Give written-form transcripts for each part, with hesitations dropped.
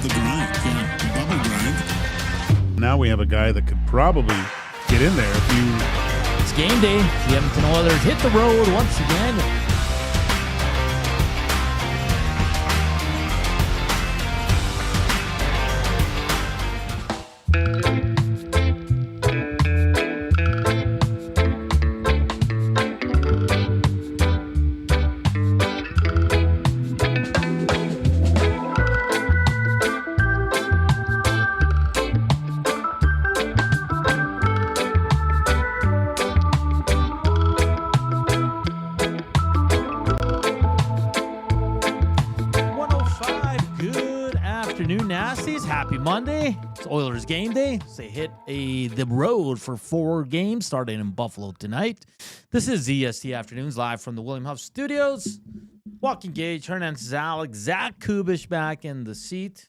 the grind. Yeah, the bubble grind. Now we have a guy that could probably get in there if you... It's game day. The Edmonton Oilers hit the road once again. Monday, it's Oilers game day. So they hit the road for 4 games starting in Buffalo tonight. This is EST Afternoons live from the William Huff Studios. Joaquin, Gage, Hernan, Salas, Zach Kubish back in the seat.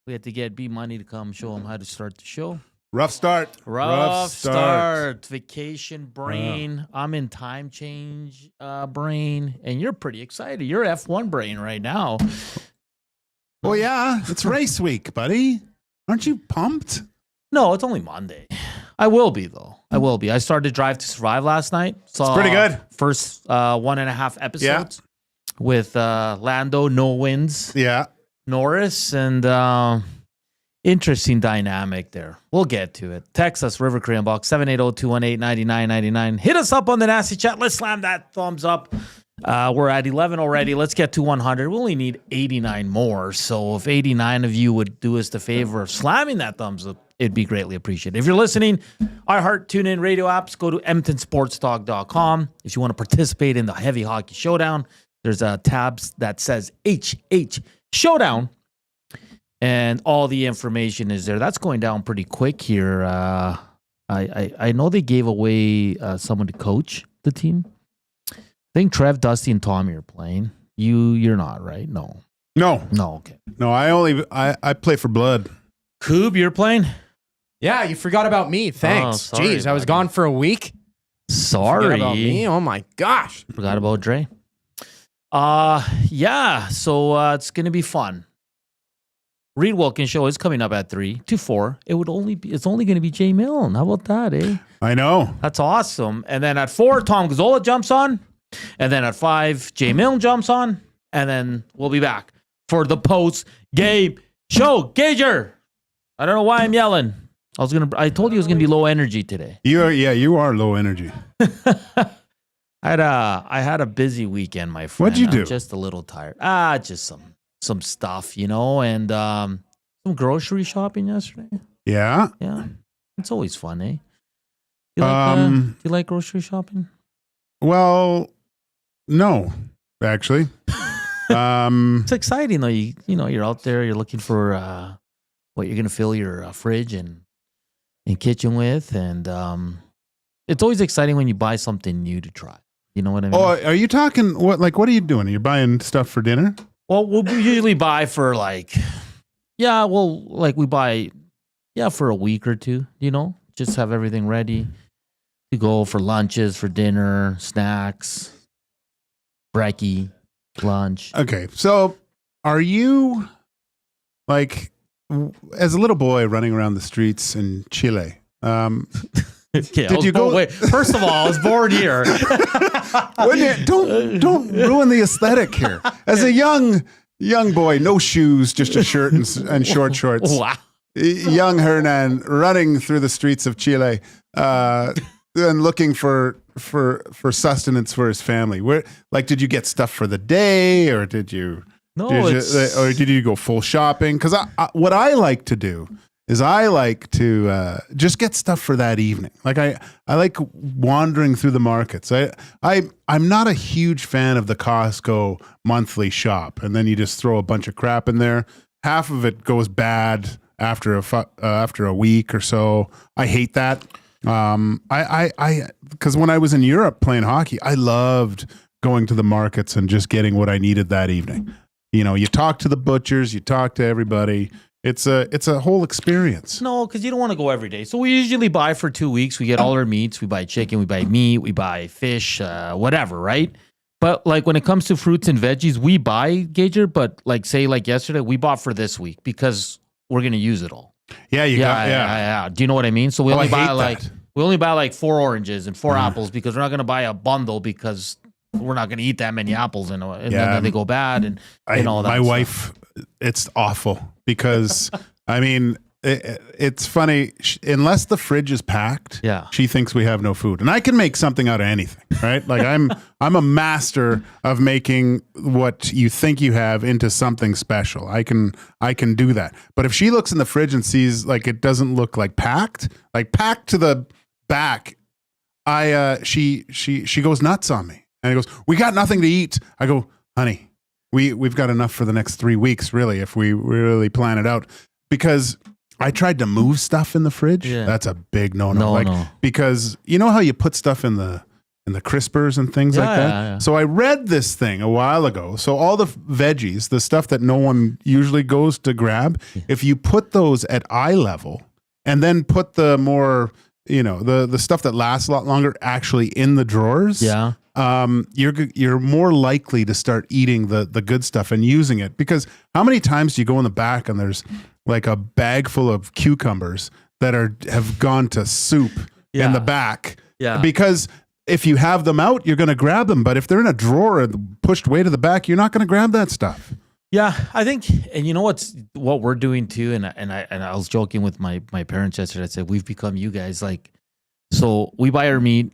We had to get B Money to come show him how to start the show. Rough start. Rough start. Vacation brain. I'm in time change brain. And you're pretty excited. You're F1 brain right now. Well, yeah, it's race week, buddy. Aren't you pumped? No, it's only Monday. I will be, though. I will be. I started Drive to Survive last night. It's pretty good. First 1.5 episodes with Lando, no wins. Yeah. Norris, and interesting dynamic there. We'll get to it. Text us, River Korean Box, 780-218-9999. Hit us up on the Nasty Chat. Let's slam that thumbs up. We're at 11 already. Let's get to 100. We only need 89 more. So if 89 of you would do us the favor of slamming that thumbs up, it'd be greatly appreciated. If you're listening, iHeart, TuneIn, radio apps, go to EdmontonSportsTalk.com. If you want to participate in the Heavy Hockey Showdown, there's a tab that says HH Showdown, and all the information is there. That's going down pretty quick here. I know they gave away someone to coach the team. I think Trev, Dusty, and Tommy are playing. You're not, right? No. Okay. No, I play for blood. Coob, you're playing? Yeah, you forgot about me. Thanks. Sorry, Jeez, I was gone for a week. Sorry. Forgot about me. Oh my gosh. Forgot about Dre. Yeah. So it's gonna be fun. Reed Wilkins show is coming up at 3 to 4. It's only gonna be Jay Milne. How about that, eh? I know. That's awesome. And then at 4, Tom Gazzola jumps on. And then at 5, Jay Milne jumps on. And then we'll be back for the post-game show. Gager! I don't know why I'm yelling. I told you it was gonna be low energy today. You are low energy. I had a busy weekend, my friend. What'd you do? I'm just a little tired. Just some stuff, and some grocery shopping yesterday. Yeah. Yeah. It's always fun, eh? Do you like grocery shopping? Well, no, actually. It's exciting though. You're out there, you're looking for what you're gonna fill your fridge and kitchen with, and it's always exciting when you buy something new to try. You know what I mean? Oh, are you talking what are you doing? Are you buying stuff for dinner? Well, we'll usually buy for we buy for a week or two, just have everything ready to go for lunches, for dinner, snacks, brekkie, lunch. Okay. So are you as a little boy running around the streets in Chile, did you go? Wait. First of all, I was born here. Don't ruin the aesthetic here. As a young boy, no shoes, just a shirt and short shorts. Wow. Young Hernan running through the streets of Chile, and looking for sustenance for his family. Where did you get stuff for the day, or did you? No, or did you go full shopping? Because what I like to do is I like to just get stuff for that evening. I like wandering through the markets. I'm not a huge fan of the Costco monthly shop, and then you just throw a bunch of crap in there. Half of it goes bad after a week or so. I hate that. Because when I was in Europe playing hockey, I loved going to the markets and just getting what I needed that evening. You talk to the butchers, you talk to everybody. It's a whole experience. No, because you don't want to go every day. So we usually buy for 2 weeks. We get all our meats. We buy chicken. We buy meat. We buy fish. Whatever, right? But like when it comes to fruits and veggies, we buy Gager, but like say like yesterday, we bought for this week because we're gonna use it all. Yeah, Yeah. Do you know what I mean? So we only I buy hate like that. we only buy like 4 oranges and 4 apples because we're not gonna buy a bundle because we're not gonna eat that many apples and then they go bad and all that. My stuff. wife, it's awful because I mean, it's funny. Unless the fridge is packed, Yeah. she thinks we have no food, and I can make something out of anything, right? Like I'm a master of making what you think you have into something special. I can do that. But if she looks in the fridge and sees like it doesn't look like packed to the back, she goes nuts on me, and goes, "We got nothing to eat." I go, "Honey, we've got enough for the next 3 weeks, really, if we really plan it out." Because I tried to move stuff in the fridge. Yeah. That's a big no. Because you know how you put stuff in the crispers and things like that? Yeah. So I read this thing a while ago. So all the veggies, the stuff that no one usually goes to grab, if you put those at eye level and then put the more, the stuff that lasts a lot longer actually in the drawers, you're more likely to start eating the good stuff and using it. Because how many times do you go in the back and there's like a bag full of cucumbers that have gone to soup in the back? Yeah. Because if you have them out, you're going to grab them. But if they're in a drawer and pushed way to the back, you're not going to grab that stuff. Yeah, I think, and you know what we're doing too, and I was joking with my parents yesterday. I said we've become you guys, like, so we buy our meat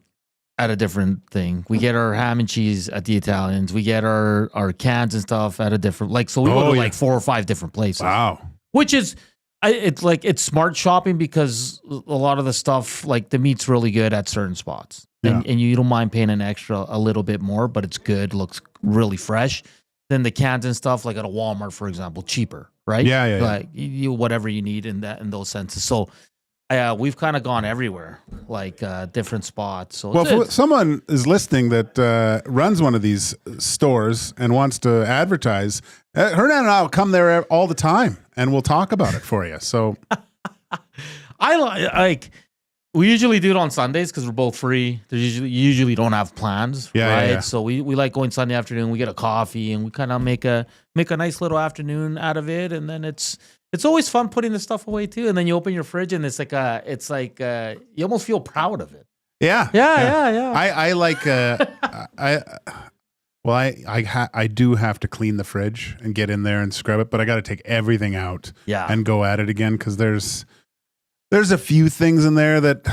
at a different thing. We get our ham and cheese at the Italians. We get our cans and stuff at a different, like, so we go to like 4 or 5 different places. Wow. Which is, it's smart shopping because a lot of the stuff, like the meat's really good at certain spots. And you don't mind paying an extra a little bit more, but it's good, looks really fresh. Then the cans and stuff, like at a Walmart, for example, cheaper, right? Yeah. Like you whatever you need in those senses. So we've kind of gone everywhere, like different spots. So well, if someone is listening that runs one of these stores and wants to advertise, Hernan and I will come there all the time and we'll talk about it for you. So I like. We usually do it on Sundays because we're both free. You usually don't have plans, right? Yeah. So we like going Sunday afternoon. We get a coffee and we kind of make a nice little afternoon out of it. And then it's always fun putting the stuff away too. And then you open your fridge and it's like you almost feel proud of it. Yeah. I like I do have to clean the fridge and get in there and scrub it, but I got to take everything out and go at it again because there's a few things in there that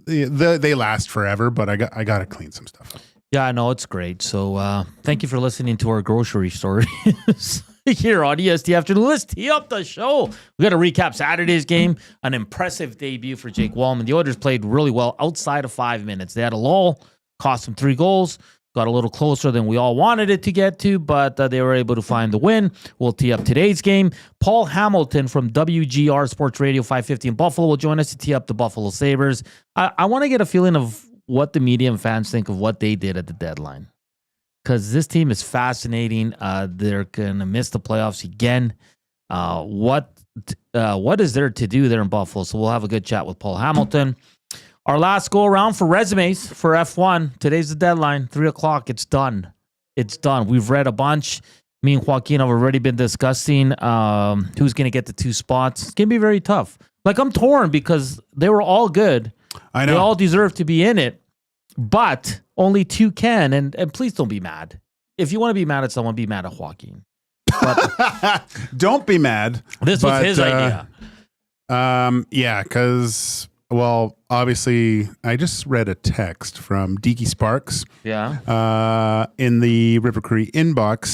they last forever, but I got to clean some stuff up. Yeah, I know, it's great. So thank you for listening to our grocery stories here on EST Afternoon. Let's tee up the show. We got to recap Saturday's game. An impressive debut for Jake Walman. The Oilers played really well outside of 5 minutes. They had a lull, cost them 3 goals. Got a little closer than we all wanted it to get to, but they were able to find the win. We'll tee up today's game. Paul Hamilton from WGR Sports Radio 550 in Buffalo will join us to tee up the Buffalo Sabres. I want to get a feeling of what the media and fans think of what they did at the deadline, because this team is fascinating. They're going to miss the playoffs again. What is there to do there in Buffalo? So we'll have a good chat with Paul Hamilton. Our last go around for resumes for F1. Today's the deadline, 3:00. It's done. It's done. We've read a bunch. Me and Joaquin have already been discussing who's going to get the 2 spots. It's going to be very tough. Like, I'm torn because they were all good. I know. They all deserve to be in it, but only 2 can. And please don't be mad. If you want to be mad at someone, be mad at Joaquin. But don't be mad. This was his idea. Yeah, because... Well, obviously, I just read a text from Deaky Sparks. Yeah. In the River Cree inbox,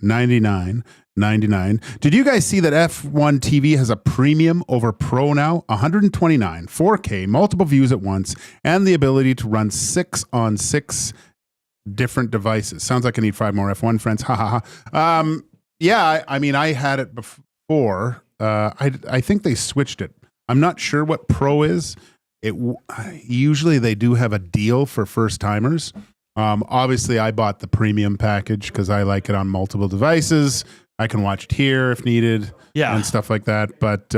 780-218-9999. Did you guys see that F1 TV has a premium over Pro now? 129, 4K, multiple views at once, and the ability to run 6 on 6 different devices. Sounds like I need 5 more F1 friends. Ha ha ha. Yeah, I mean, I had it before. I think they switched it. I'm not sure what Pro is. Usually they do have a deal for first timers. Obviously, I bought the premium package because I like it on multiple devices. I can watch it here if needed, and stuff like that. But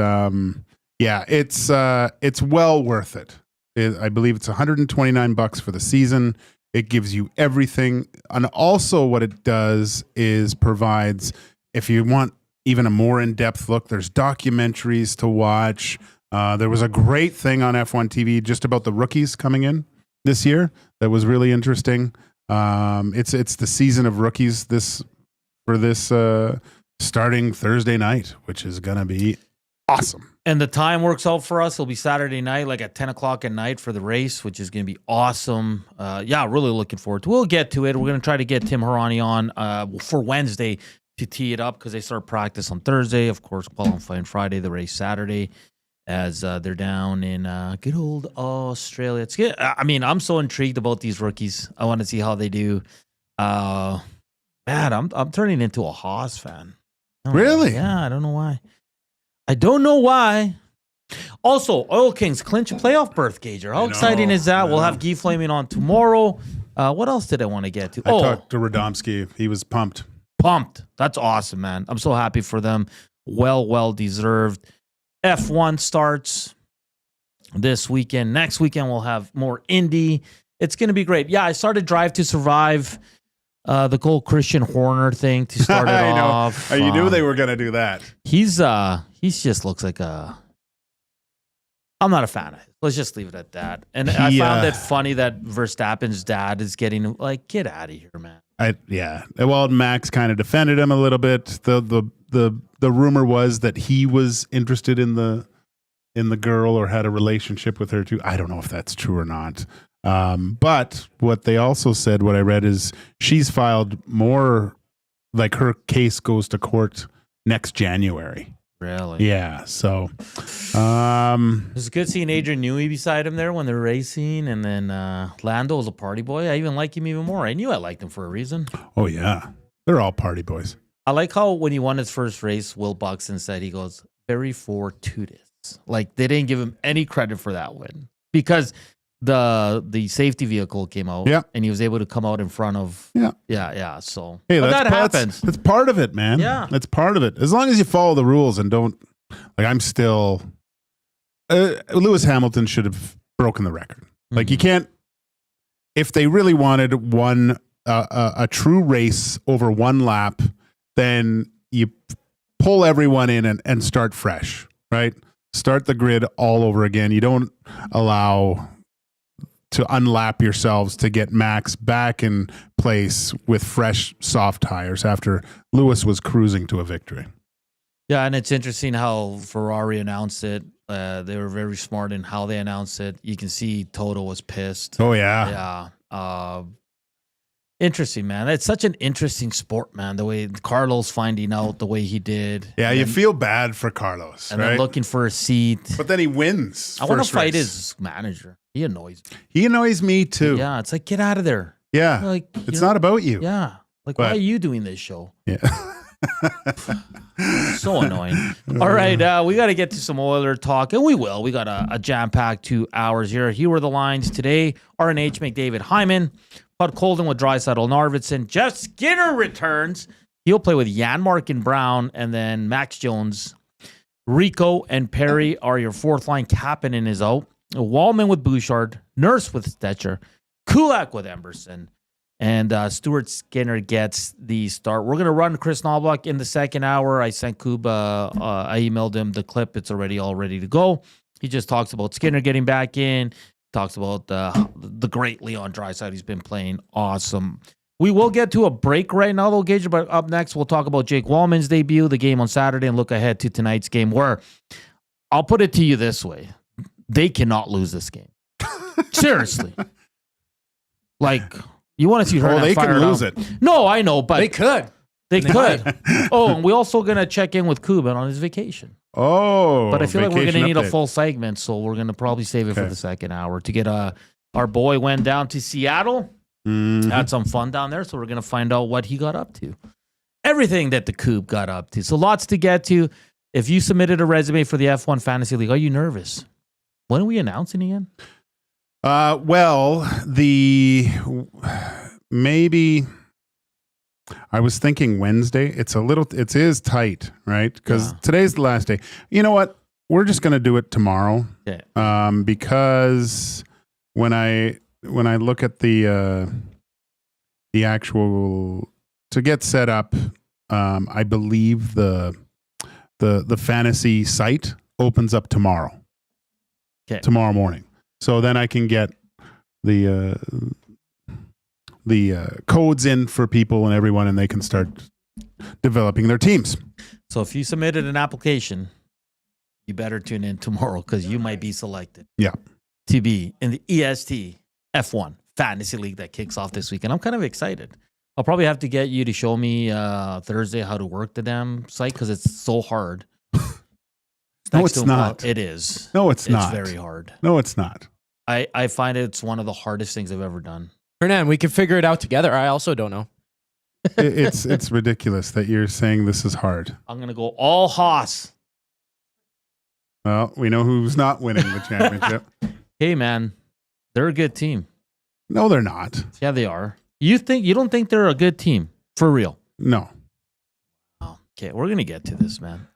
it's well worth it. I believe it's $129 for the season. It gives you everything. And also what it does is provides, if you want even a more in-depth look, there's documentaries to watch. There was a great thing on F1 TV just about the rookies coming in this year that was really interesting. It's the season of rookies starting Thursday night, which is going to be awesome. And the time works out for us. It'll be Saturday night, like at 10 o'clock at night for the race, which is going to be awesome. Really looking forward to it. We'll get to it. We're going to try to get Tim Hernan on for Wednesday to tee it up because they start practice on Thursday. Of course, qualifying Friday, the race Saturday, as they're down in good old Australia. It's good. I mean, I'm so intrigued about these rookies. I want to see how they do. Man, I'm turning into a Haas fan. Really? Yeah, I don't know why. Also, Oil Kings clinch a playoff berth, Gager. How exciting is that? We'll have Guy Flaming on tomorrow. What else did I want to get to? I talked to Radomski. He was pumped. That's awesome, man. I'm so happy for them. Well deserved. F1 starts this weekend. Next weekend, we'll have more Indy. It's going to be great. Yeah, I started Drive to Survive, the whole Christian Horner thing to start it off. You knew they were going to do that. He's just looks like a... I'm not a fan of it. Let's just leave it at that. And I found it funny that Verstappen's dad is getting like, get out of here, man. Well, Max kind of defended him a little bit. The rumor was that he was interested in the girl or had a relationship with her too. I don't know if that's true or not. But what they also said, what I read is she's filed more, like her case goes to court next January. Really? Yeah. So, it was good seeing Adrian Newey beside him there when they're racing, and then Lando was a party boy. I even like him even more. I knew I liked him for a reason. Oh yeah, they're all party boys. I like how when he won his first race, Will Buxton said, he goes, very fortuitous. Like they didn't give him any credit for that win because the safety vehicle came out, and he was able to come out in front of, So hey, that happens. That's part of it, man. Yeah, that's part of it. As long as you follow the rules and don't, like, I'm still. Lewis Hamilton should have broken the record. Like you can't. If they really wanted a true race over one lap, then you pull everyone in and start fresh, right? Start the grid all over again. You don't allow to unlap yourselves to get Max back in place with fresh soft tires after Lewis was cruising to a victory. Yeah, and it's interesting how Ferrari announced it. They were very smart in how they announced it. You can see Toto was pissed. Oh, yeah. Yeah. Interesting, man. It's such an interesting sport, man, the way Carlos finding out the way he did. Yeah, you feel bad for Carlos, and right? then looking for a seat. But then he wins. I want to fight his manager. He annoys me. He annoys me too. Yeah, it's like, get out of there. Yeah, like, it's not about you. Yeah, like, why are you doing this show? Yeah. So annoying. All right, we got to get to some Oiler talk, and we will. We got a jam-packed 2 hours here. Here were the lines today. RNH McDavid Hyman, Bud Colden with Draisaitl Narvitson. Jeff Skinner returns. He'll play with Janmark and Brown, and then Max Jones. Rico and Perry are your fourth line. Kapanen is out. Walman with Bouchard. Nurse with Stetcher. Kulak with Emberson. And Stuart Skinner gets the start. We're going to run Kris Knoblauch in the second hour. I sent Kuba, I emailed him the clip. It's already all ready to go. He just talks about Skinner getting back in. Talks about the great Leon Draisaitl. He's been playing awesome. We will get to a break right now, though, Gage. But up next, we'll talk about Jake Walman's debut, the game on Saturday, and look ahead to tonight's game where I'll put it to you this way. They cannot lose this game. Seriously. Like, you want to see Hernan they fire can lose out. it. No, I know, but They could. They could. And we're also going to check in with Kuban on his vacation. Oh, but I feel like we're going to need a update. full segment, so we're going to probably save it for the second hour to get our boy went down to Seattle. Mm-hmm. Had some fun down there, so we're going to find out what he got up to. Everything that the Coop got up to. So lots to get to. If you submitted a resume for the F1 Fantasy League, are you nervous? When are we announcing again? Well, maybe I was thinking Wednesday. It is tight, right? Because today's the last day. You know what? We're just going to do it tomorrow. Okay. Because when when I look at the actual to get set up, I believe the fantasy site opens up tomorrow. Okay. Tomorrow morning. So then I can get the codes in for people and everyone, and they can start developing their teams. So if you submitted an application, you better tune in tomorrow because you might be selected. Yeah. To be in the EST F1 Fantasy League that kicks off this week. And I'm kind of excited. I'll probably have to get you to show me Thursday how to work the damn site because it's so hard. No, it's not. It is. No, it's not. It's very hard. No, it's not. I find it's one of the hardest things I've ever done. Hernan, we can figure it out together. I also don't know. It's ridiculous that you're saying this is hard. I'm going to go all Haas. Well, we know who's not winning the championship. Hey, man, they're a good team. No, they're not. Yeah, they are. You don't think they're a good team? For real? No. Oh, okay, we're going to get to this, man.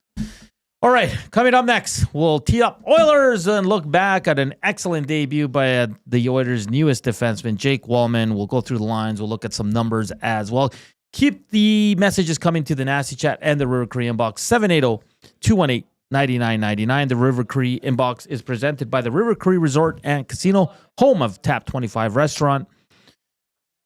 All right, coming up next, we'll tee up Oilers and look back at an excellent debut by the Oilers' newest defenseman, Jake Walman. We'll go through the lines. We'll look at some numbers as well. Keep the messages coming to the Nasty Chat and the River Cree inbox, 780-218-9999. The River Cree inbox is presented by the River Cree Resort and Casino, home of Tap 25 Restaurant,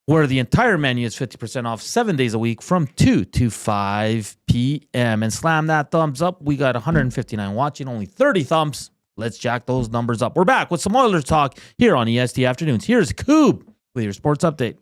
where the entire menu is 50% off 7 days a week from 2 to 5 p.m. And slam that thumbs up. We got 159 watching, only 30 thumbs. Let's jack those numbers up. We're back with some Oilers talk here on EST Afternoons. Here's Coob with your sports update.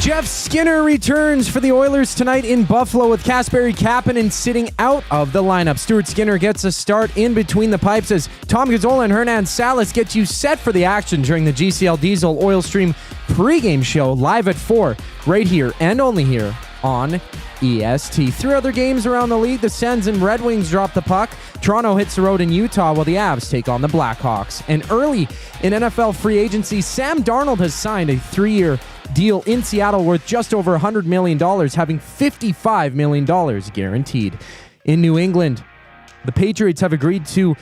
Jeff Skinner returns for the Oilers tonight in Buffalo with Kasperi Kapanen sitting out of the lineup. Stuart Skinner gets a start in between the pipes as Tom Gazzola and Hernan Salas get you set for the action during the GCL Diesel Oil Stream pregame show live at 4 right here and only here on EST. 3 other games around the league. The Sens and Red Wings drop the puck. Toronto hits the road in Utah while the Avs take on the Blackhawks. And early in NFL free agency, Sam Darnold has signed a 3-year deal in Seattle worth just over $100 million, having $55 million guaranteed. In New England, the Patriots have agreed to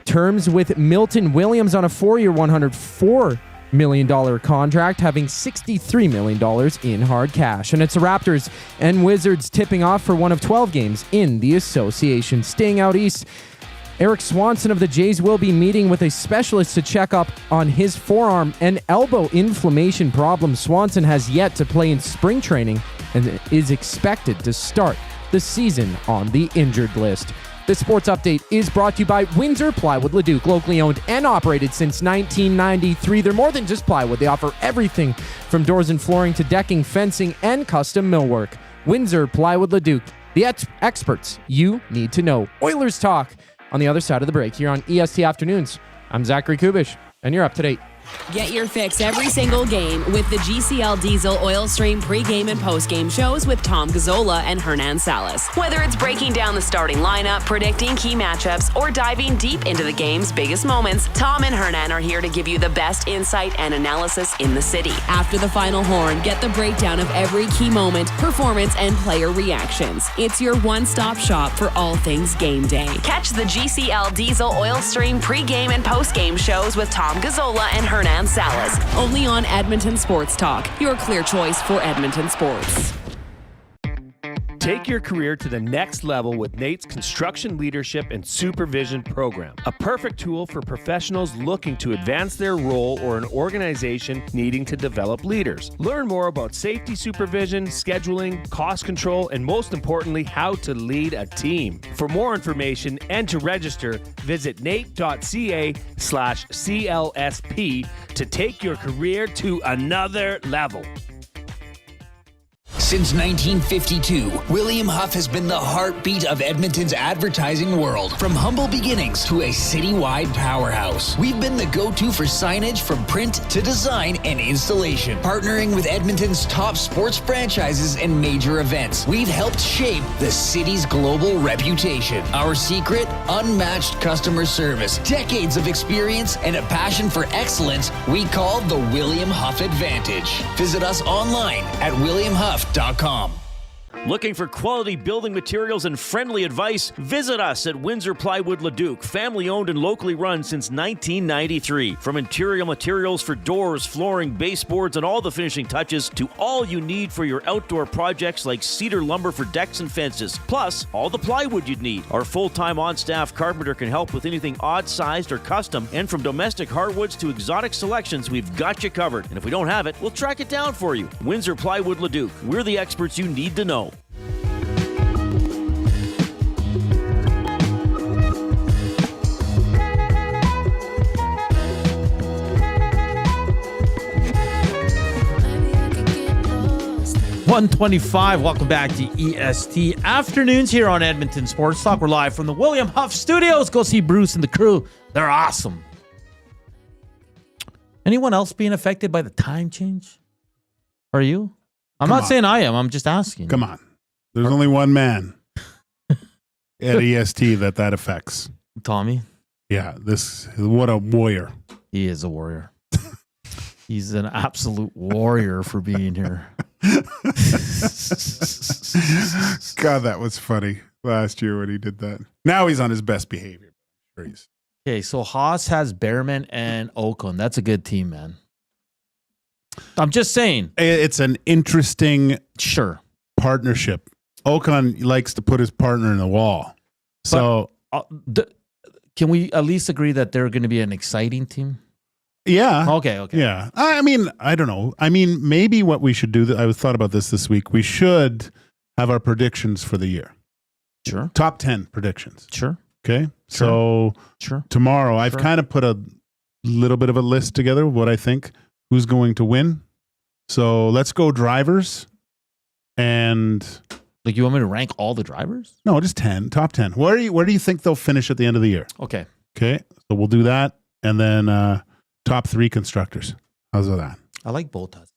terms with Milton Williams on a 4-year, $104 million contract, having $63 million in hard cash. And it's the Raptors and Wizards tipping off for one of 12 games in the association. Staying out east, Eric Swanson of the Jays will be meeting with a specialist to check up on his forearm and elbow inflammation problem. Swanson has yet to play in spring training and is expected to start the season on the injured list. This sports update is brought to you by Windsor Plywood Leduc, locally owned and operated since 1993. They're more than just plywood. They offer everything from doors and flooring to decking, fencing, and custom millwork. Windsor Plywood Leduc, the experts you need to know. Oilers talk on the other side of the break here on EST Afternoons. I'm Zachary Kubish, and you're up to date. Get your fix every single game with the GCL Diesel Oil Stream pregame and postgame shows with Tom Gazzola and Hernan Salas. Whether it's breaking down the starting lineup, predicting key matchups, or diving deep into the game's biggest moments, Tom and Hernan are here to give you the best insight and analysis in the city. After the final horn, get the breakdown of every key moment, performance, and player reactions. It's your one-stop shop for all things game day. Catch the GCL Diesel Oil Stream pregame and postgame shows with Tom Gazzola and Hernan Salas, only on Edmonton Sports Talk, your clear choice for Edmonton sports. Take your career to the next level with Nate's Construction Leadership and Supervision Program, a perfect tool for professionals looking to advance their role or an organization needing to develop leaders. Learn more about safety supervision, scheduling, cost control, and most importantly, how to lead a team. For more information and to register, visit nate.ca/CLSP to take your career to another level. Since 1952, William Huff has been the heartbeat of Edmonton's advertising world. From humble beginnings to a citywide powerhouse, we've been the go-to for signage from print to design and installation. Partnering with Edmonton's top sports franchises and major events, we've helped shape the city's global reputation. Our secret? Unmatched customer service, decades of experience, and a passion for excellence we call the William Huff Advantage. Visit us online at williamhuff.com. Looking for quality building materials and friendly advice? Visit us at Windsor Plywood Leduc, family owned and locally run since 1993. From interior materials for doors, flooring, baseboards, and all the finishing touches to all you need for your outdoor projects like cedar lumber for decks and fences, plus all the plywood you'd need. Our full-time on-staff carpenter can help with anything odd-sized or custom, and from domestic hardwoods to exotic selections, we've got you covered. And if we don't have it, we'll track it down for you. Windsor Plywood Leduc. We're the experts you need to know. $125. Welcome back to EST Afternoons here on Edmonton Sports Talk. We're live from the William Huff Studios. Go see Bruce and the crew. They're awesome. Anyone else being affected by the time change? Are you? I'm not saying I am. I'm just asking. Come on. There's only one man at EST that affects. Tommy? Yeah, what a warrior. He is a warrior. He's an absolute warrior for being here. God, that was funny last year when he did that. Now he's on his best behavior. Okay, so Haas has Behrman and Ekholm. That's a good team, man. I'm just saying. It's an interesting partnership. Ekholm likes to put his partner in the wall. So can we at least agree that they're going to be an exciting team? Yeah. Okay. Yeah. I mean, I don't know. I mean, maybe what we should do, I thought about this week, we should have our predictions for the year. Sure. Top 10 predictions. Sure. Okay. So tomorrow, I've kind of put a little bit of a list together of what I think, who's going to win. So let's go drivers and... Like, you want me to rank all the drivers? No, just 10, top 10. Where do you think they'll finish at the end of the year? Okay. So we'll do that. And then top 3 constructors. How's that? I like Bottas.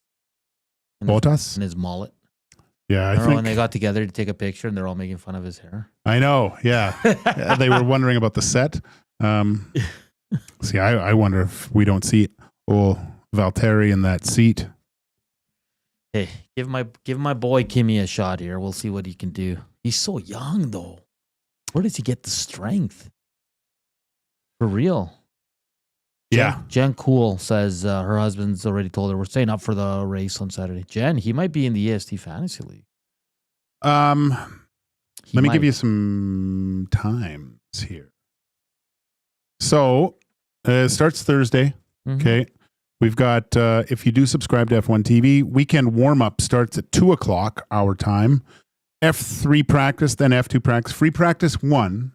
Bottas? And his mullet. Yeah, I think when they got together to take a picture and they're all making fun of his hair. I know, yeah. They were wondering about the set. See, I wonder if we don't see old Valtteri in that seat. Hey, give my boy Kimi a shot here. We'll see what he can do. He's so young, though. Where does he get the strength? For real. Yeah. Jen Cool says her husband's already told her we're staying up for the race on Saturday. Jen, he might be in the EST Fantasy League. Let me give you some times here. So it starts Thursday. Mm-hmm. Okay. We've got, if you do subscribe to F1 TV, weekend warm-up starts at 2 o'clock our time. F3 practice, then F2 practice. Free practice 1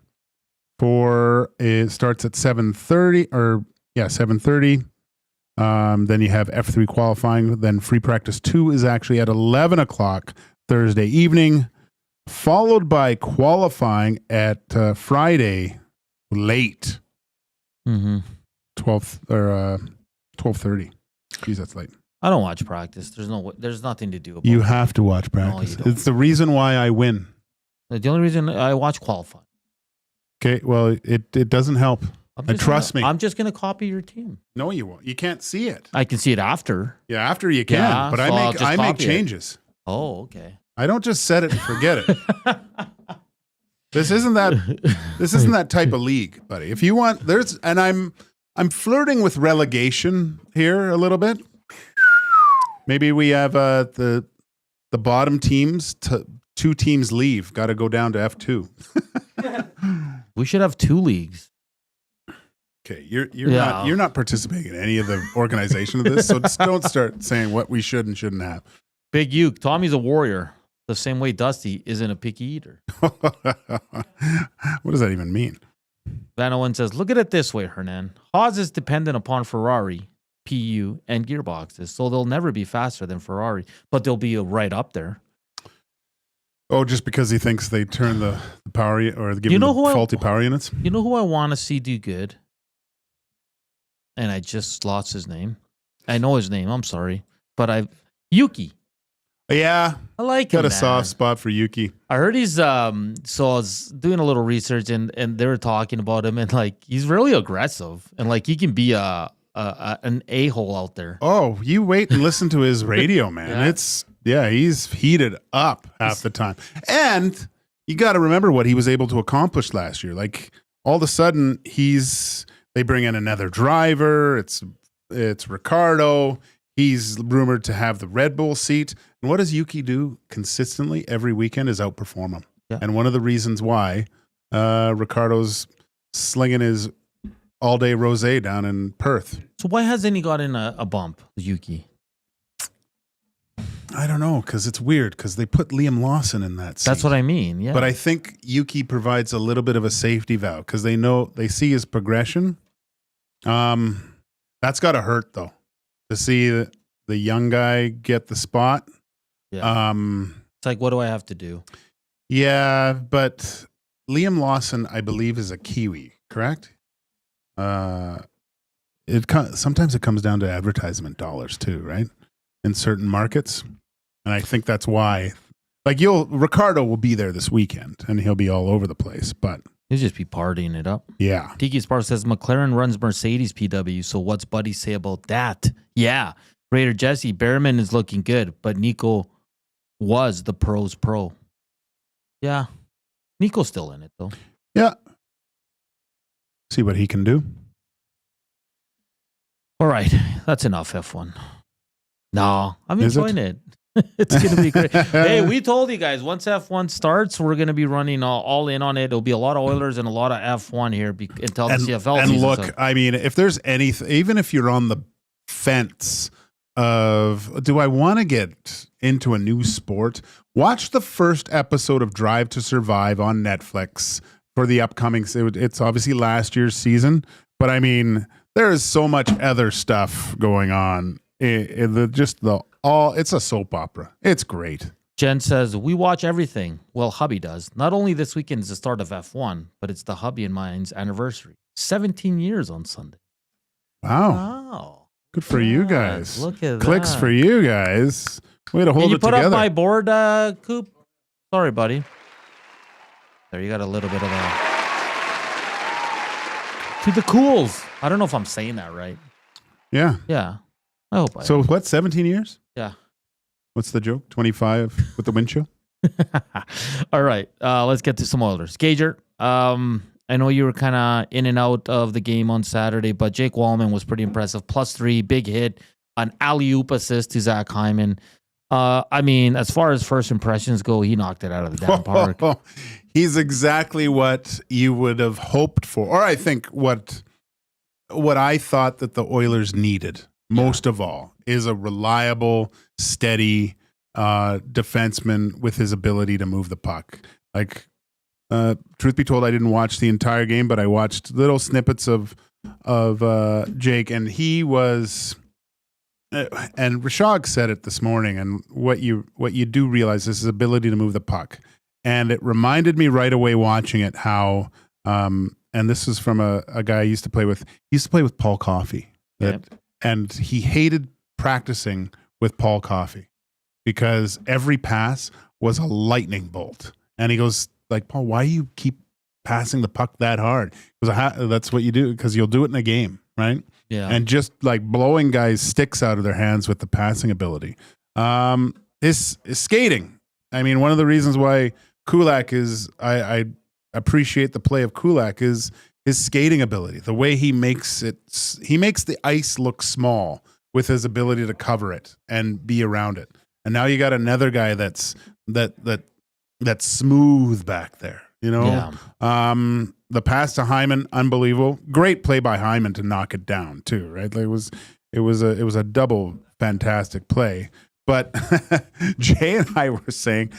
starts at 7:30, 7:30. Then you have F3 qualifying. Then free practice 2 is actually at 11 o'clock Thursday evening, followed by qualifying at Friday late. Mm-hmm. 12:30. Jeez, that's late. I don't watch practice. There's nothing to do about it. You have to watch practice. No, it's the reason why I win. The only reason I watch qualifying. Okay, well, it doesn't help. Trust me. I'm just going to copy your team. No, you won't. You can't see it. I can see it after. Yeah, after you can. But so I make changes. Oh, okay. I don't just set it and forget it. This isn't that type of league, buddy. If you want, I'm flirting with relegation here a little bit. Maybe we have the bottom teams, 2 teams leave. Got to go down to F2. We should have 2 leagues. Okay, you're not participating in any of the organization of this, so just don't start saying what we should and shouldn't have. Big Uke, Tommy's a warrior, the same way Dusty isn't a picky eater. What does that even mean? Van Owen says, look at it this way, Hernan. Haas is dependent upon Ferrari, PU, and gearboxes, so they'll never be faster than Ferrari, but they'll be right up there. Oh, just because he thinks they turn the power or give him faulty power units? You know who I want to see do good? And I just lost his name. I know his name. I'm sorry. But Yuki. Yeah. I like him. Got a soft spot for Yuki. I heard he's so I was doing a little research and they were talking about him and like he's really aggressive and like he can be an a-hole out there. Oh, you wait and listen to his radio, man. He's heated up half the time. And you got to remember what he was able to accomplish last year. Like all of a sudden they bring in another driver. It's Ricardo. He's rumored to have the Red Bull seat. And what does Yuki do consistently every weekend is outperform him. Yeah. And one of the reasons why Ricardo's slinging his all-day rosé down in Perth. So why hasn't he gotten a bump, Yuki? I don't know, because it's weird, because they put Liam Lawson in that seat. That's what I mean, yeah. But I think Yuki provides a little bit of a safety valve, because they see his progression. That's got to hurt, though, to see the young guy get the spot. Yeah. It's like, what do I have to do? Yeah, but Liam Lawson, I believe, is a Kiwi, correct? Sometimes it comes down to advertisement dollars too, right? In certain markets. And I think that's why, like Ricardo will be there this weekend and he'll be all over the place, but he'll just be partying it up. Yeah. Tiki Sparks says McLaren runs Mercedes PW. So what's Buddy say about that? Yeah. Raider Jesse, Behrman is looking good, but Nico was the pros pro. Yeah. Nico's still in it though. Yeah. See what he can do. All right. That's enough F1. No, I'm enjoying it. It's going to be great. Hey, we told you guys, once F1 starts, we're going to be running all in on it. It'll be a lot of Oilers and a lot of F1 here until the CFL season. And look, I mean, if there's anything, even if you're on the fence of, do I want to get into a new sport? Watch the first episode of Drive to Survive on Netflix for the upcoming. It's obviously last year's season, but I mean, there is so much other stuff going on. It's a soap opera. It's great. Jen says, we watch everything. Well, hubby does. Not only this weekend is the start of F1, but it's the hubby and mine's anniversary. 17 years on Sunday. Wow. Good for you guys. Look at Clicks that. for you guys. Way to hold Can you it put together. up my board, Coop? Sorry, buddy. There, you got a little bit of that. To the cools. I don't know if I'm saying that right. Yeah. Yeah. I hope I So what, 17 years? Yeah. What's the joke? 25 with the wind chill? All right. Let's get to some Oilers. Gager, I know you were kind of in and out of the game on Saturday, but Jake Walman was pretty impressive. +3, big hit, an alley-oop assist to Zach Hyman. I mean, as far as first impressions go, he knocked it out of the damn park. He's exactly what you would have hoped for. Or I think what I thought that the Oilers needed most of all is a reliable, steady defenseman with his ability to move the puck. Like, truth be told, I didn't watch the entire game, but I watched little snippets of Jake, and he was. And Rashog said it this morning, and what you do realize is his ability to move the puck. And it reminded me right away watching it how, and this is from a guy I used to play with. He used to play with Paul Coffey, and he hated practicing with Paul Coffey because every pass was a lightning bolt. And he goes like, Paul, why do you keep passing the puck that hard? Because that's what you do, because you'll do it in a game, right? Yeah. And just like blowing guys' sticks out of their hands with the passing ability. His skating. I mean, one of the reasons why Kulak is, I appreciate the play of Kulak is his skating ability. The way he makes the ice look small with his ability to cover it and be around it. And now you got another guy that's smooth back there, you know? Yeah. The pass to Hyman, unbelievable. Great play by Hyman to knock it down too, right? Like it was a double fantastic play. But Jay and I were saying,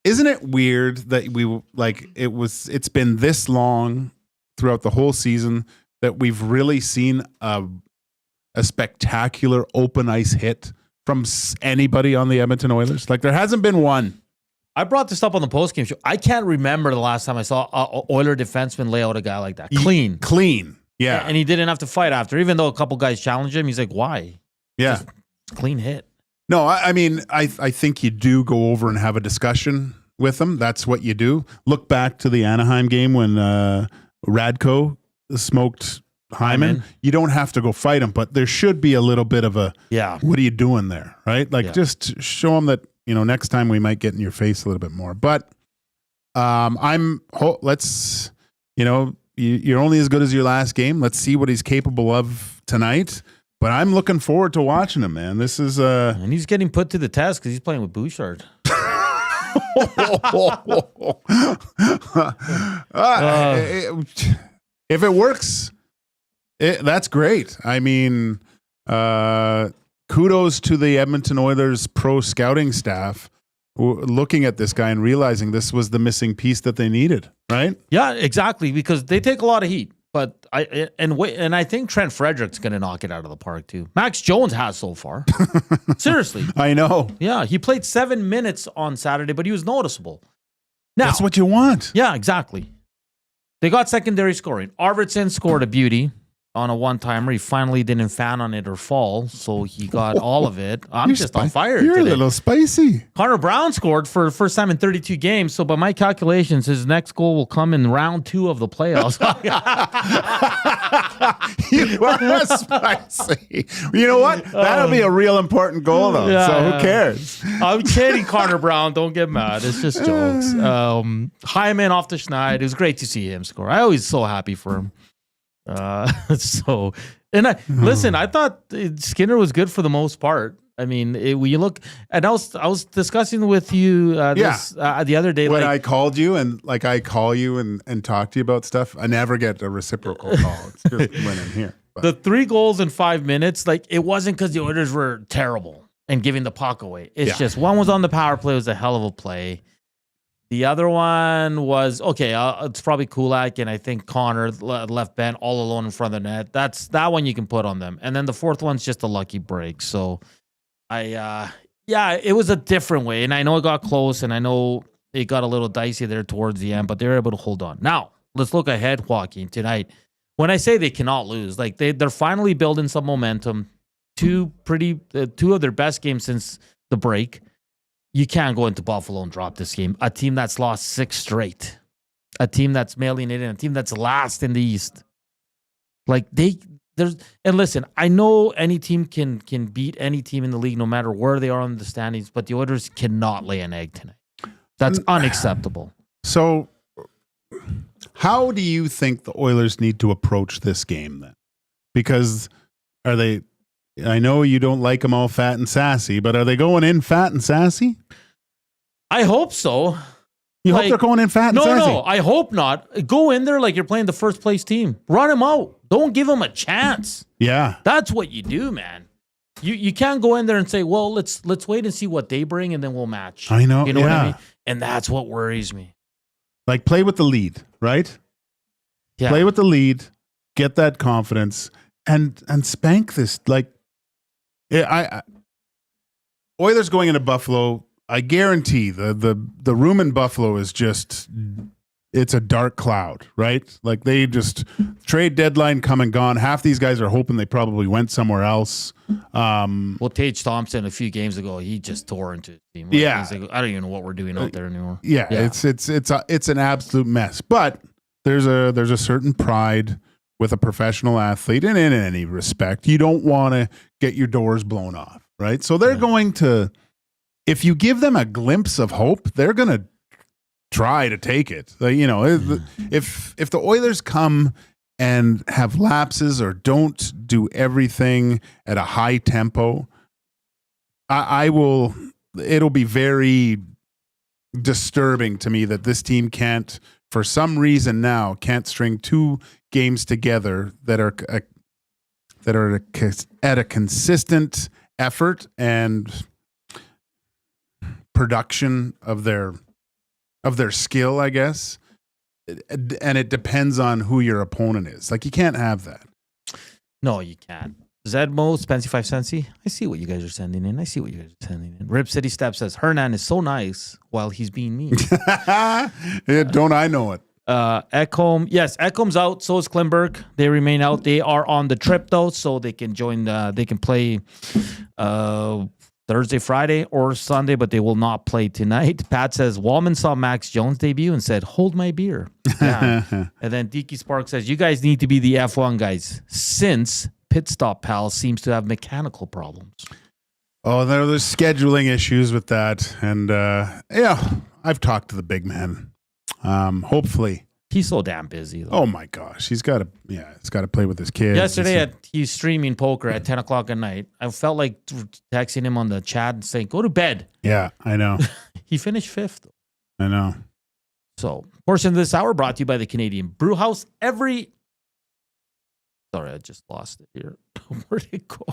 isn't it weird that it's been this long throughout the whole season that we've really seen a spectacular open ice hit from anybody on the Edmonton Oilers? Like, there hasn't been one. I brought this up on the postgame show. I can't remember the last time I saw an Oiler defenseman lay out a guy like that. Clean. Yeah. And he didn't have to fight after. Even though a couple guys challenged him, he's like, why? Yeah. Just clean hit. No, I mean, I think you do go over and have a discussion with them. That's what you do. Look back to the Anaheim game when Radko smoked Hyman. You don't have to go fight him, but there should be a little bit of a, what are you doing there, right? Like, just show them that, next time we might get in your face a little bit more. But let's, you're only as good as your last game. Let's see what he's capable of tonight. But I'm looking forward to watching him, man. This is and he's getting put to the test because he's playing with Bouchard. If it works, that's great. I mean, kudos to the Edmonton Oilers pro scouting staff looking at this guy and realizing this was the missing piece that they needed, right? Yeah, exactly, because they take a lot of heat. But I think Trent Frederick's going to knock it out of the park too. Max Jones has so far. Seriously. I know. Yeah, he played 7 minutes on Saturday, but he was noticeable. Now, that's what you want. Yeah, exactly. They got secondary scoring. Arvidsson scored a beauty on a one-timer. He finally didn't fan on it or fall, so he got all of it. I'm just on fire You're today. a little spicy. Connor Brown scored for the first time in 32 games, so by my calculations, his next goal will come in round 2 of the playoffs. You are spicy. You know what? That'll be a real important goal, though. So who cares? I'm kidding, Connor Brown. Don't get mad. It's just jokes. Hyman off the schneid. It was great to see him score. I always so happy for him. Listen, I thought Skinner was good for the most part. I mean, when you look, and I was discussing with you the other day when I called you, and I call you and talk to you about stuff. I never get a reciprocal call. It's just when I'm here. But. The 3 goals in 5 minutes, it wasn't because the Oilers were terrible and giving the puck away. It's just one was on the power play, it was a hell of a play. The other one was, it's probably Kulak, and I think Connor left Ben all alone in front of the net. That one you can put on them. And then the fourth one's just a lucky break. So, it was a different way. And I know it got close, and I know it got a little dicey there towards the end, but they were able to hold on. Now, let's look ahead, Joaquin, tonight. When I say they cannot lose, they're finally building some momentum. 2 of their best games since the break. You can't go into Buffalo and drop this game. A team that's lost 6 straight. A team that's mailing it in. A team that's last in the East. And listen, I know any team can beat any team in the league no matter where they are on the standings, but the Oilers cannot lay an egg tonight. That's unacceptable. So how do you think the Oilers need to approach this game then? Because I know you don't like them all fat and sassy, but are they going in fat and sassy? I hope so. You hope they're going in fat and sassy? No, I hope not. Go in there like you're playing the first place team. Run them out. Don't give them a chance. Yeah. That's what you do, man. You can't go in there and say, well, let's wait and see what they bring and then we'll match. I know. You know what I mean? And that's what worries me. Play with the lead, right? Yeah. Play with the lead, get that confidence, and spank this. Oilers going into Buffalo, I guarantee the room in Buffalo is just, it's a dark cloud, right? They just trade deadline come and gone. Half these guys are hoping they probably went somewhere else. Tage Thompson a few games ago, he just tore into his team. Yeah, I don't even know what we're doing out there anymore. Yeah. It's an absolute mess. But there's a certain pride with a professional athlete, and in any respect, you don't want to get your doors blown off, right? So they're going to, if you give them a glimpse of hope, they're going to try to take it. If the Oilers come and have lapses or don't do everything at a high tempo, it'll be very disturbing to me that this team can't, for some reason now, can't string 2 games together that are at a consistent effort and production of their skill, I guess. And it depends on who your opponent is. You can't have that. No, you can't. Zedmo, Spency 5 Sensi. I see what you guys are sending in. Rip City Step says, Hernan is so nice while he's being mean. Yeah, don't I know it? Ekholm. Yes, Ekholm's out. So is Klimberg. They remain out. They are on the trip, though, so they can join. They can play Thursday, Friday, or Sunday, but they will not play tonight. Pat says, Walman saw Max Jones debut and said, hold my beer. Yeah. And then Deke Spark says, you guys need to be the F1 guys since Pit Stop Pal seems to have mechanical problems. Oh, there's scheduling issues with that. And I've talked to the big man. Hopefully. He's so damn busy, though. Oh my gosh. He's got to play with his kids. Yesterday, he's streaming poker at 10 o'clock at night. I felt like texting him on the chat and saying, go to bed. Yeah, I know. He finished 5th. I know. So, portion of this hour brought to you by the Canadian Brew House. Sorry, I just lost it here. Where'd it go?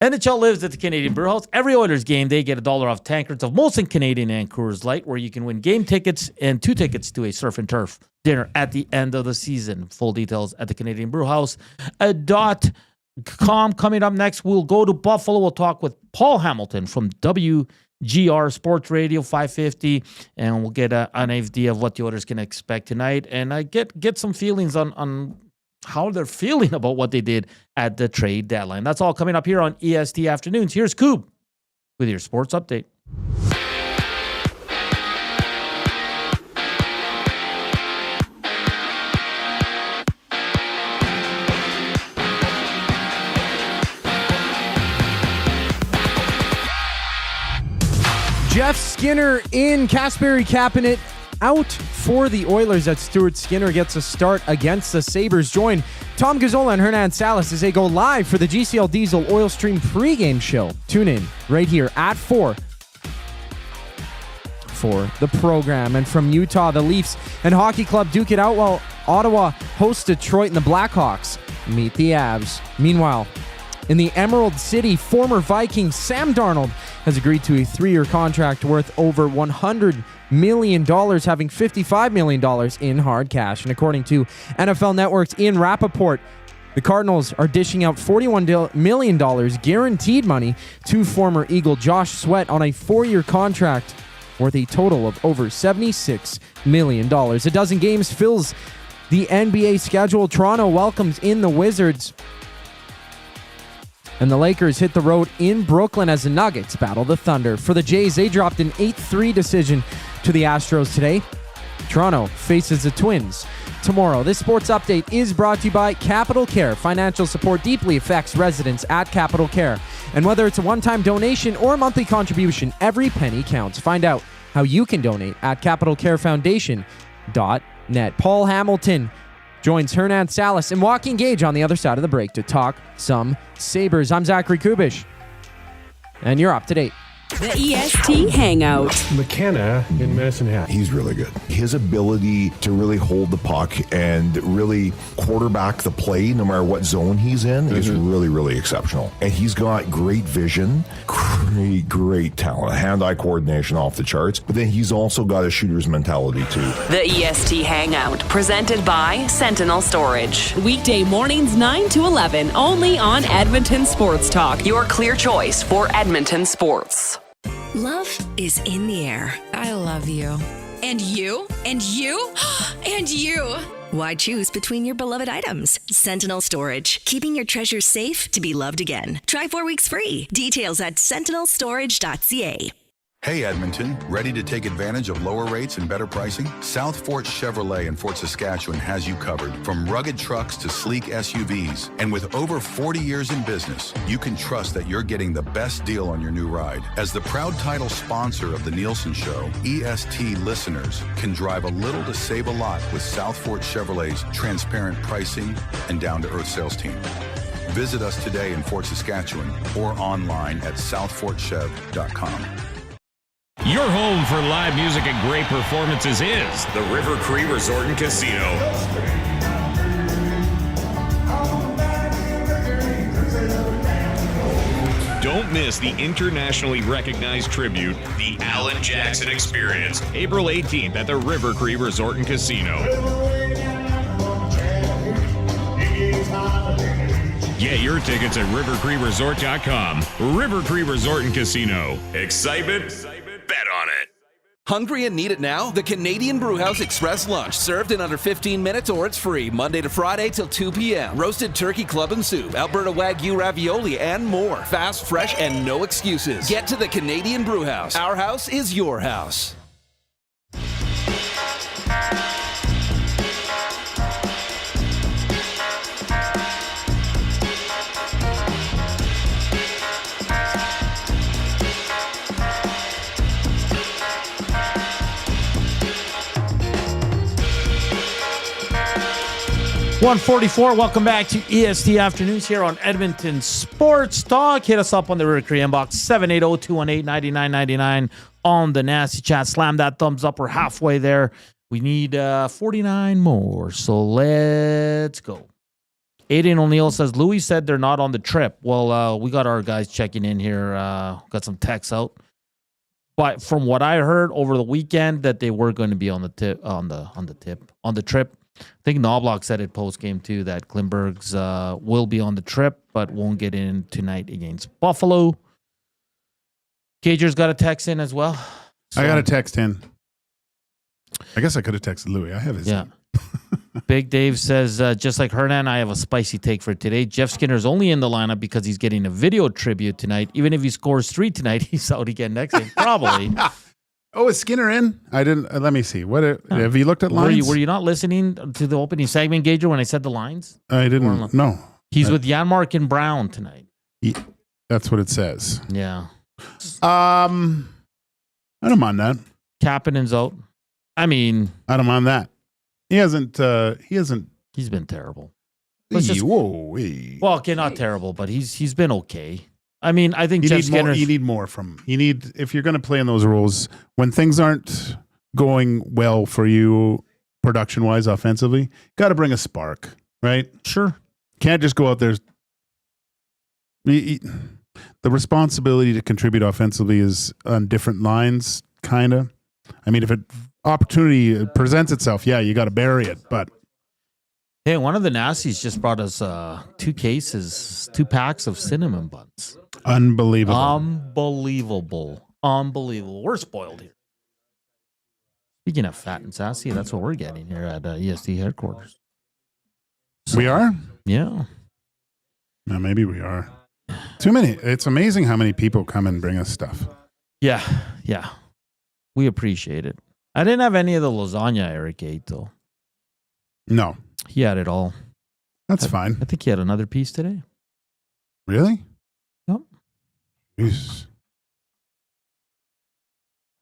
NHL lives at the Canadian Brew House. Every Oilers game, they get $1 off tankards of Molson Canadian and Coors Light, where you can win game tickets and 2 tickets to a surf and turf dinner at the end of the season. Full details at the Canadian Brew House. .com. Coming up next, we'll go to Buffalo. We'll talk with Paul Hamilton from WGR Sports Radio 550, and we'll get an idea of what the Oilers can expect tonight, and I get some feelings on how they're feeling about what they did at the trade deadline. That's all coming up here on EST Afternoons. Here's Coob with your sports update. Jeff Skinner in, Kasperi Kapanen out for the Oilers as Stuart Skinner gets a start against the Sabres. Join Tom Gazzola and Hernan Salas as they go live for the GCL Diesel Oil Stream pregame show. Tune in right here at 4 for the program. And from Utah, the Leafs and Hockey Club duke it out while Ottawa hosts Detroit and the Blackhawks meet the Avs. Meanwhile, in the Emerald City, former Viking Sam Darnold has agreed to a 3-year contract worth over $100 million, having $55 million in hard cash. And according to NFL Network's Ian Rappaport, the Cardinals are dishing out $41 million guaranteed money to former Eagle Josh Sweat on a 4-year contract worth a total of over $76 million. A dozen games fills the NBA schedule. Toronto welcomes in the Wizards, and the Lakers hit the road in Brooklyn as the Nuggets battle the Thunder. For the Jays, they dropped an 8-3 decision to the Astros today. Toronto faces the Twins tomorrow. This sports update is brought to you by Capital Care. Financial support deeply affects residents at Capital Care. And whether it's a one-time donation or a monthly contribution, every penny counts. Find out how you can donate at capitalcarefoundation.net. Paul Hamilton joins Hernan Salas and Joaquin Gage on the other side of the break to talk some Sabres. I'm Zachary Kubish, and you're up to date. The EST Hangout. McKenna in Medicine Hat. He's really good. His ability to really hold the puck and really quarterback the play, no matter what zone he's in, is really, really exceptional. And he's got great vision, great talent, hand-eye coordination off the charts. But then he's also got a shooter's mentality, too. The EST Hangout, presented by Sentinel Storage. Weekday mornings 9 to 11, only on Edmonton Sports Talk, your clear choice for Edmonton sports. Love is in the air. I love you. And you? And you? And you! Why choose between your beloved items? Sentinel Storage, keeping your treasures safe to be loved again. Try 4 weeks free. Details at sentinelstorage.ca. Hey Edmonton, ready to take advantage of lower rates and better pricing? South Fort Chevrolet in Fort Saskatchewan has you covered. From rugged trucks to sleek SUVs. And with over 40 years in business, you can trust that you're getting the best deal on your new ride. As the proud title sponsor of the Nielsen Show, EST listeners can drive a little to save a lot with South Fort Chevrolet's transparent pricing and down-to-earth sales team. Visit us today in Fort Saskatchewan or online at southfortchev.com. Your home for live music and great performances is the River Cree Resort and Casino. Don't miss the internationally recognized tribute, the Alan Jackson Experience, April 18th at the River Cree Resort and Casino. Get your tickets at rivercreekresort.com. River Creek Resort and Casino. Excitement? Bet on it. Hungry and need it now? The Canadian Brewhouse Express Lunch, served in under 15 minutes or it's free, Monday to Friday till 2 p.m. Roasted turkey club and soup, Alberta Wagyu ravioli, and more. Fast, fresh, and no excuses. Get to the Canadian Brewhouse. Our house is your house. .144, welcome back to EST Afternoons here on Edmonton Sports Talk. Hit us up on the River Creek inbox, 780-218-9999 on the Nasty Chat. Slam that thumbs up. We're halfway there. We need 49 more, so let's go. Aiden O'Neill says, Louis said they're not on the trip. Well, we got our guys checking in here. Got some texts out. But from what I heard over the weekend, that they were going to be on the trip. I think Knoblauch said it post-game, too, that Klimberg's will be on the trip, but won't get in tonight against Buffalo. Gager's got a text in as well. So, I got a text in. I guess I could have texted Louis. I have his name. Big Dave says, just like Hernan, I have a spicy take for today. Jeff Skinner's only in the lineup because he's getting a video tribute tonight. Even if he scores 3 tonight, he's out again next game. Probably. Oh, is Skinner in? I didn't. Let me see. What have you looked at lines? Were you not listening to the opening segment, Gager, when I said the lines? I didn't. No. He's with Janmark and Brown tonight. That's what it says. Yeah. I don't mind that. Kapanen's out. I mean, I don't mind that. He hasn't. He's been terrible. Well, okay, not terrible, but he's been okay. I mean, I think Jeff Skinner. You need more from. You need, if you're going to play in those roles when things aren't going well for you, production wise, offensively, got to bring a spark, right? Sure. Can't just go out there. The responsibility to contribute offensively is on different lines, kind of. I mean, if an opportunity presents itself, yeah, you got to bury it. But hey, one of the Nasties just brought us 2 packs of cinnamon buns. Unbelievable. Unbelievable. We're spoiled here. Speaking of fat and sassy, that's what we're getting here at EST headquarters. So, we are? Yeah. No, maybe we are. Too many. It's amazing how many people come and bring us stuff. Yeah. We appreciate it. I didn't have any of the lasagna Eric ate, though. No. He had it all. That's fine. I think he had another piece today. Really? Yep. Jeez.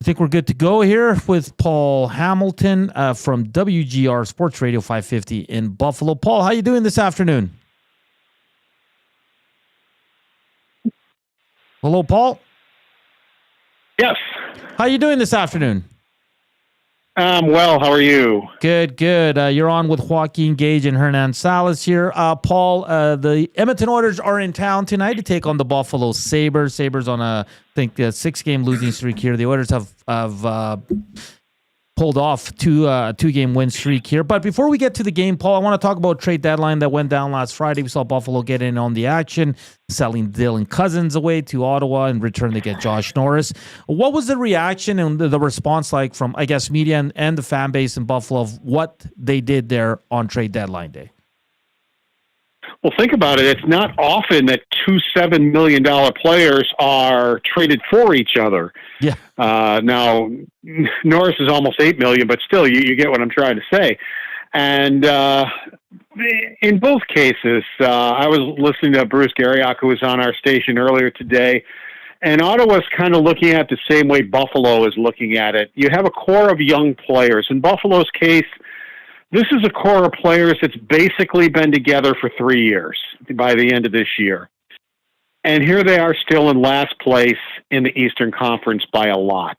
I think we're good to go here with Paul Hamilton from WGR Sports Radio 550 in Buffalo. Paul, how you doing this afternoon? Hello, Paul? Yes. How you doing this afternoon? Well, how are you? Good. You're on with Joaquin, Gage, and Hernan Salas here. Paul, the Edmonton Oilers are in town tonight to take on the Buffalo Sabres. Sabres on a 6-game losing streak here. The Oilers have pulled off a 2-game win streak here. But before we get to the game, Paul, I want to talk about trade deadline that went down last Friday. We saw Buffalo get in on the action, selling Dylan Cousins away to Ottawa. In return, they get Josh Norris. What was the reaction and the response like from, I guess, media and the fan base in Buffalo of what they did there on trade deadline day? Well, think about it. It's not often that 2 $7 million players are traded for each other. Yeah. Now, Norris is almost $8 million, but still, you get what I'm trying to say. And in both cases, I was listening to Bruce Garriock, who was on our station earlier today, and Ottawa's kind of looking at it the same way Buffalo is looking at it. You have a core of young players. In Buffalo's case, this is a core of players that's basically been together for 3 years by the end of this year. And here they are still in last place in the Eastern Conference by a lot.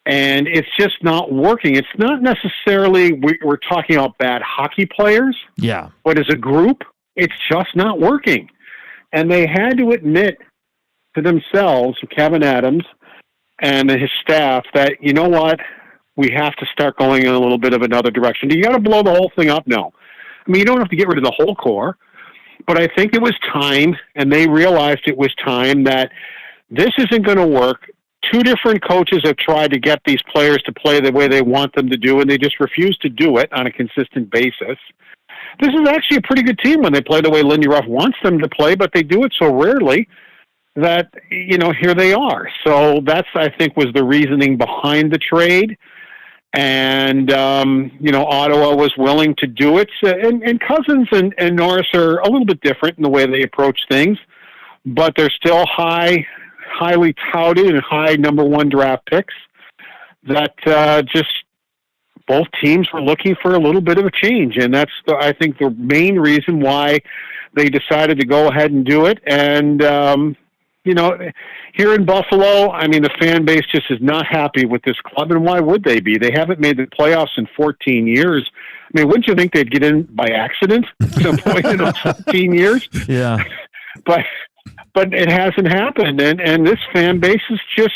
And it's just not working. It's not necessarily we're talking about bad hockey players. Yeah. But as a group, it's just not working. And they had to admit to themselves, Kevin Adams and his staff, that, you know what, we have to start going in a little bit of another direction. Do you got to blow the whole thing up? No. I mean, you don't have to get rid of the whole core, But I think it was time, and they realized it was time, that this isn't going to work. Two different coaches have tried to get these players to play the way they want them to do, and they just refuse to do it on a consistent basis. This is actually a pretty good team when they play the way Lindy Ruff wants them to play, but they do it so rarely that, here they are. So that's, I think, was the reasoning behind the trade. And, Ottawa was willing to do it. And Cousins and Norris are a little bit different in the way they approach things, but they're still highly touted and high number one draft picks that just both teams were looking for a little bit of a change. And that's, I think, the main reason why they decided to go ahead and do it. And, here in Buffalo, the fan base just is not happy with this club. And why would they be? They haven't made the playoffs in 14 years. Wouldn't you think they'd get in by accident at some point in those 14 years? Yeah. But it hasn't happened. And this fan base is just,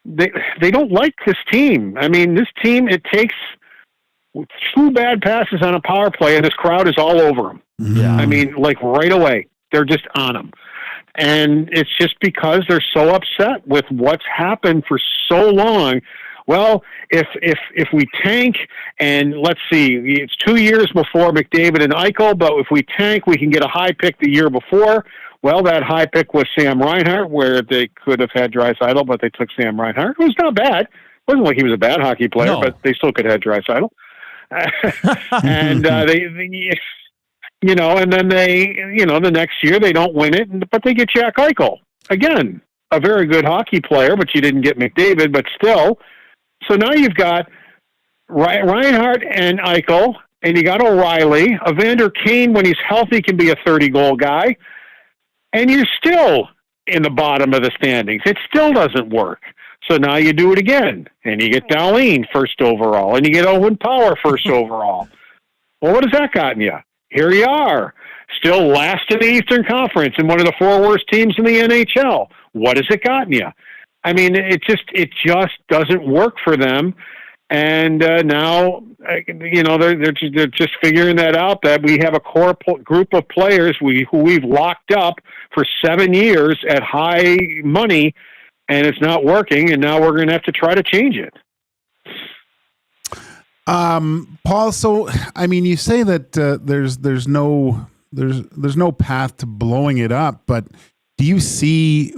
they don't like this team. This team, it takes 2 bad passes on a power play, and this crowd is all over them. Yeah. Right away. They're just on them. And it's just because they're so upset with what's happened for so long. Well, if we tank, and let's see, it's 2 years before McDavid and Eichel, but if we tank, we can get a high pick the year before. Well, that high pick was Sam Reinhart, where they could have had Draisaitl, but they took Sam Reinhart. It was not bad. It wasn't like he was a bad hockey player, but they still could have had Draisaitl. And and then the next year they don't win it, but they get Jack Eichel. Again, a very good hockey player, but you didn't get McDavid, but still. So now you've got Reinhart and Eichel, and you got O'Reilly. Evander Kane, when he's healthy, can be a 30-goal guy. And you're still in the bottom of the standings. It still doesn't work. So now you do it again, and you get Dahlin first overall, and you get Owen Power first overall. Well, what has that gotten you? Here you are, still last in the Eastern Conference and one of the 4 worst teams in the NHL. What has it gotten you? It just doesn't work for them. And now, they're just figuring that out, that we have a core group of players who we've locked up for 7 years at high money, and it's not working. And now we're going to have to try to change it. Paul, so you say that there's no path to blowing it up, but do you see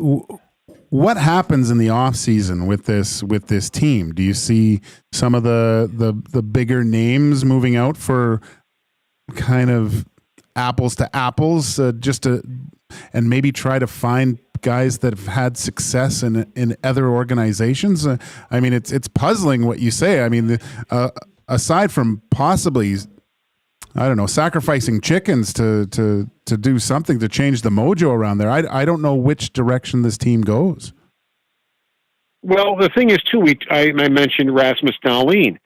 what happens in the off season with this team? Do you see some of the bigger names moving out for kind of apples to apples, and maybe try to find guys that have had success in other organizations? It's puzzling what you say. Aside from possibly, I don't know, sacrificing chickens to do something to change the mojo around there, I don't know which direction this team goes. Well, the thing is, too, I mentioned Rasmus Dahlin.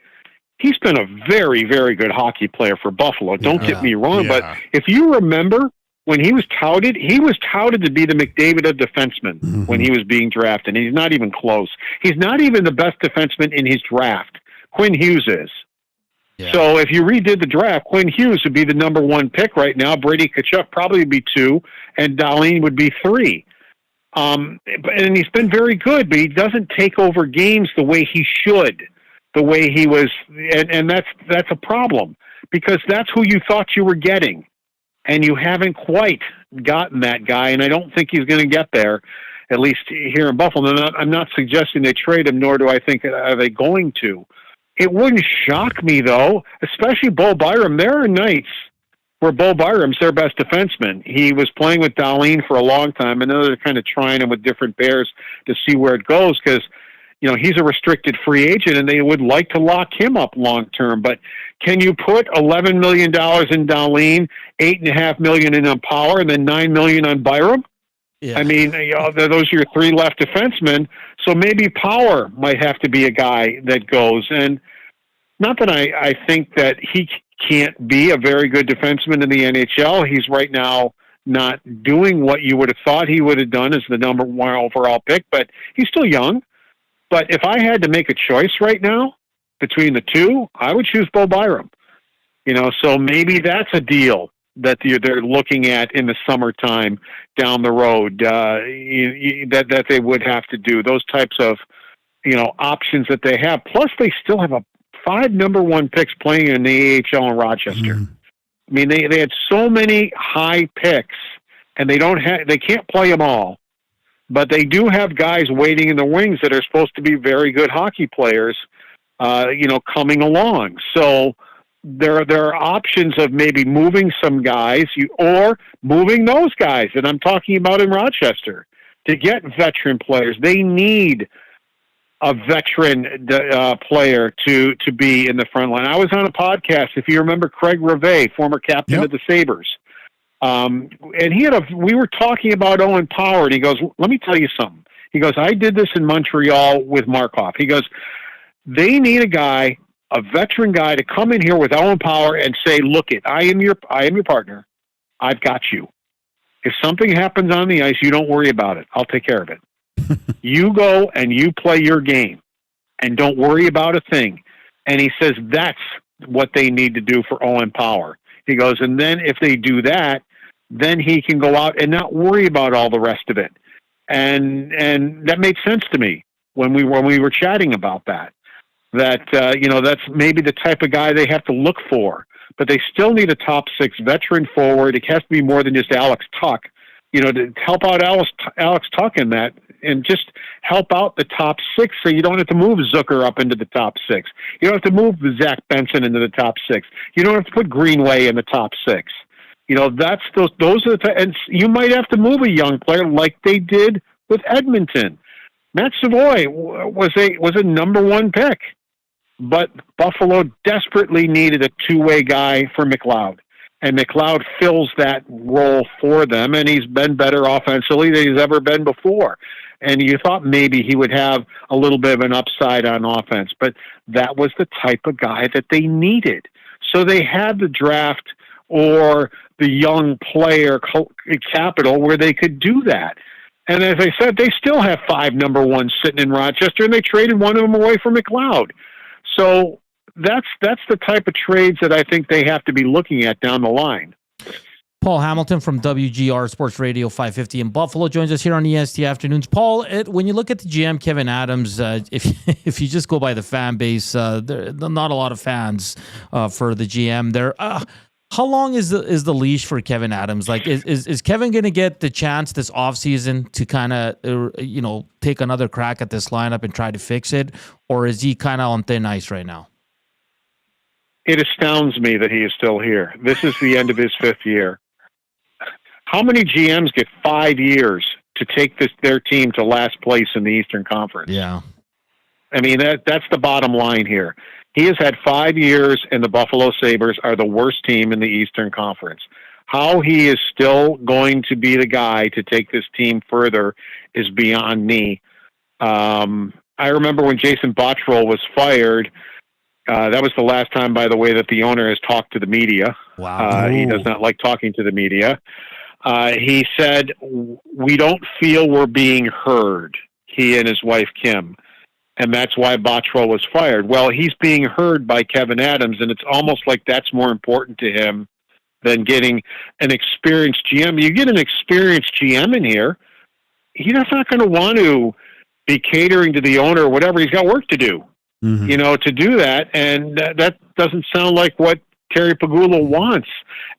He's been a very, very good hockey player for Buffalo. Don't get me wrong, but if you remember, when he was touted to be the McDavid of defensemen when he was being drafted, and he's not even close. He's not even the best defenseman in his draft. Quinn Hughes is. Yeah. So if you redid the draft, Quinn Hughes would be the number 1 pick right now. Brady Tkachuk probably would be 2, and Dahlin would be 3. And he's been very good, but he doesn't take over games the way he should, the way he was, and that's a problem, because that's who you thought you were getting, and you haven't quite gotten that guy, and I don't think he's going to get there, at least here in Buffalo. I'm not suggesting they trade him, nor do I think are they going to. It wouldn't shock me, though, especially Bo Byram. There are nights where Bo Byram's their best defenseman. He was playing with Dahlin for a long time, and now they're kind of trying him with different pairs to see where it goes, because he's a restricted free agent, and they would like to lock him up long term. But can you put $11 million in Dahlin, $8.5 million in Power, and then $9 million on Byram? Yeah. Those are your 3 left defensemen. So maybe Power might have to be a guy that goes. And not that I think that he can't be a very good defenseman in the NHL. He's right now not doing what you would have thought he would have done as the number 1 overall pick, but he's still young. But if I had to make a choice right now between the two, I would choose Bo Byram. So maybe that's a deal that they're looking at in the summertime down the road that they would have to do. Those types of options that they have. Plus, they still have 5 number 1 picks playing in the AHL in Rochester. I mean, they had so many high picks, and they can't play them all. But they do have guys waiting in the wings that are supposed to be very good hockey players, coming along. So there are options of maybe moving some guys or moving those guys that I'm talking about in Rochester to get veteran players. They need a veteran player to be in the front line. I was on a podcast, if you remember Craig Reve, former captain of the Sabres. And we were talking about Owen Power, and he goes, let me tell you something. He goes, I did this in Montreal with Markov. He goes, they need a veteran guy to come in here with Owen Power and say, look I am your partner. I've got you. If something happens on the ice, you don't worry about it. I'll take care of it. You go and you play your game and don't worry about a thing. And he says that's what they need to do for Owen Power. He goes, and then if they do that, then he can go out and not worry about all the rest of it. And that made sense to me when we were chatting about that. That's maybe the type of guy they have to look for. But they still need a top 6 veteran forward. It has to be more than just Alex Tuch, to help out Alex Tuch in that, and just help out the top 6 so you don't have to move Zucker up into the top 6. You don't have to move Zach Benson into the top 6. You don't have to put Greenway in the top 6. That's those are and you might have to move a young player like they did with Edmonton. Matt Savoy was a number 1 pick, but Buffalo desperately needed a two-way guy for McLeod. And McLeod fills that role for them, and he's been better offensively than he's ever been before. And you thought maybe he would have a little bit of an upside on offense, but that was the type of guy that they needed. So they had the draft or the young player capital where they could do that. And as I said, they still have 5 number 1s sitting in Rochester, and they traded one of them away for McLeod. So that's the type of trades that I think they have to be looking at down the line. Paul Hamilton from WGR Sports Radio 550 in Buffalo joins us here on EST Afternoons. Paul, when you look at the GM, Kevin Adams, if you just go by the fan base, there are not a lot of fans for the GM there. How long is the leash for Kevin Adams? Like, is Kevin going to get the chance this offseason to kind of, take another crack at this lineup and try to fix it? Or is he kind of on thin ice right now? It astounds me that he is still here. This is the end of his 5th year. How many GMs get 5 years to take their team to last place in the Eastern Conference? Yeah. I mean, that's the bottom line here. He has had 5 years, and the Buffalo Sabres are the worst team in the Eastern Conference. How he is still going to be the guy to take this team further is beyond me. I remember when Jason Botterill was fired. That was the last time, by the way, that the owner has talked to the media. Wow. He does not like talking to the media. He said, we don't feel we're being heard, he and his wife, Kim. And that's why Botterill was fired. Well, he's being heard by Kevin Adams, and it's almost like that's more important to him than getting an experienced GM. You get an experienced GM in here, he's not going to want to be catering to the owner or whatever. He's got work to do, to do that. And that doesn't sound like what Terry Pagula wants.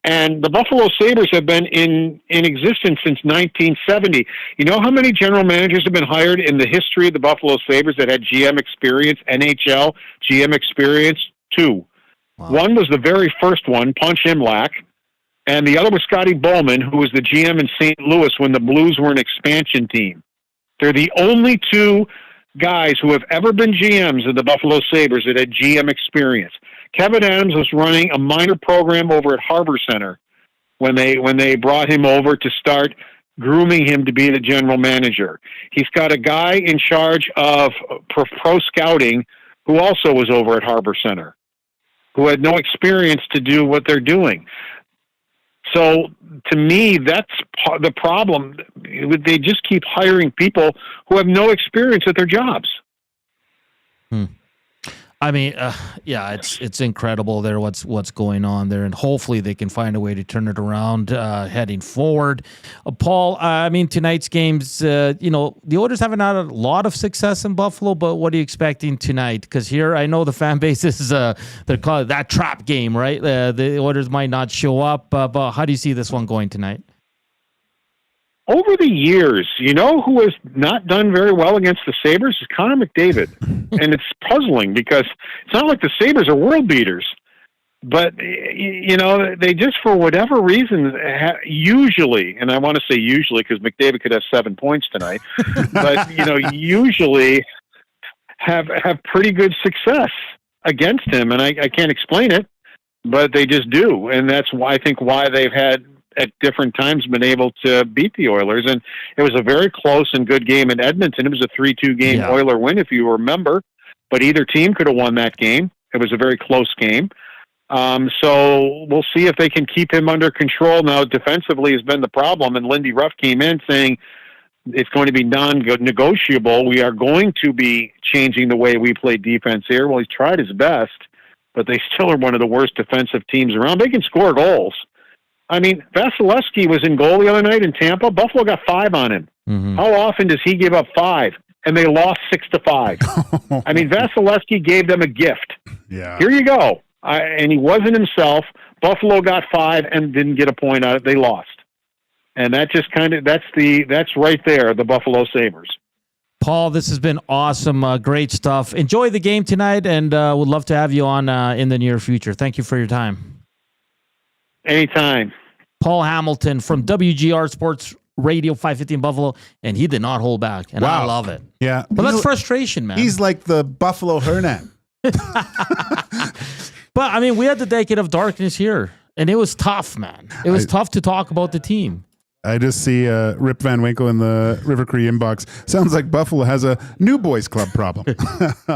And the Buffalo Sabres have been in existence since 1970. You know how many general managers have been hired in the history of the Buffalo Sabres that had GM experience, NHL GM experience? 2. Wow. One was the very first one, Punch Imlach, and the other was Scotty Bowman, who was the GM in St. Louis when the Blues were an expansion team. They're the only 2 guys who have ever been GMs of the Buffalo Sabres that had GM experience. Kevin Adams was running a minor program over at Harbor Center when they brought him over to start grooming him to be the general manager. He's got a guy in charge of pro scouting who also was over at Harbor Center, who had no experience to do what they're doing. So to me, that's the problem. They just keep hiring people who have no experience at their jobs. I mean, it's incredible there what's going on there, and hopefully they can find a way to turn it around heading forward. Paul, I mean, tonight's games, the Oilers haven't had a lot of success in Buffalo, but what are you expecting tonight? Because here, I know the fan base is they're calling it that trap game, right? The Oilers might not show up, but how do you see this one going tonight? Over the years, you know who has not done very well against the Sabres is Connor McDavid. And it's puzzling because it's not like the Sabres are world beaters. But, they just, for whatever reason, usually, and I want to say usually because McDavid could have 7 points tonight, but, usually have pretty good success against him. And I can't explain it, but they just do. And that's why I think why they've had at different times been able to beat the Oilers. And it was a very close and good game in Edmonton. It was a 3-2 game Oiler win, if you remember, but either team could have won that game. It was a very close game. So we'll see if they can keep him under control. Now, defensively has been the problem, and Lindy Ruff came in saying it's going to be non-negotiable. We are going to be changing the way we play defense here. Well, he's tried his best, but they still are one of the worst defensive teams around. They can score goals. I mean, Vasilevsky was in goal the other night in Tampa. Buffalo got 5 on him. Mm-hmm. How often does he give up 5? And they lost 6-5. I mean, Vasilevsky gave them a gift. Yeah. Here you go. And he wasn't himself. Buffalo got 5 and didn't get a point out of it. They lost. And that just that's right there, the Buffalo Sabres. Paul, this has been awesome. Great stuff. Enjoy the game tonight, and would love to have you on in the near future. Thank you for your time. Anytime. Paul Hamilton from WGR Sports Radio 550 in Buffalo, and he did not hold back, and I love it. Yeah. But that's frustration, man. He's like the Buffalo Hernan. But, I mean, we had the decade of darkness here, and it was tough, man. It was tough to talk about the team. I just see Rip Van Winkle in the River Cree inbox. Sounds like Buffalo has a new boys club problem.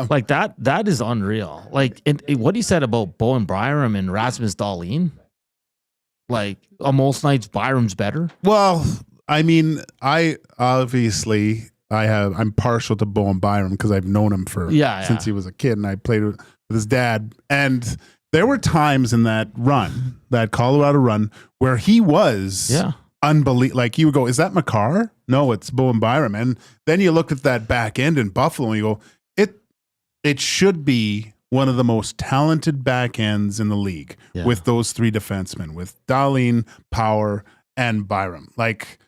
Like, that is unreal. Like, what he said about Bowen Byram and Rasmus Dahlin, like, on most nights, Byram's better. Well, I mean, I'm partial to Bowen Byram because I've known him since he was a kid, and I played with his dad. And there were times in that run, that Colorado run, where he was unbelievable. Like, you would go, is that Makar? No, it's Bowen Byram. And then you look at that back end in Buffalo and you go, it should be one of the most talented back ends in the league with those 3 defensemen, with Dahlin, Power, and Byram. Like,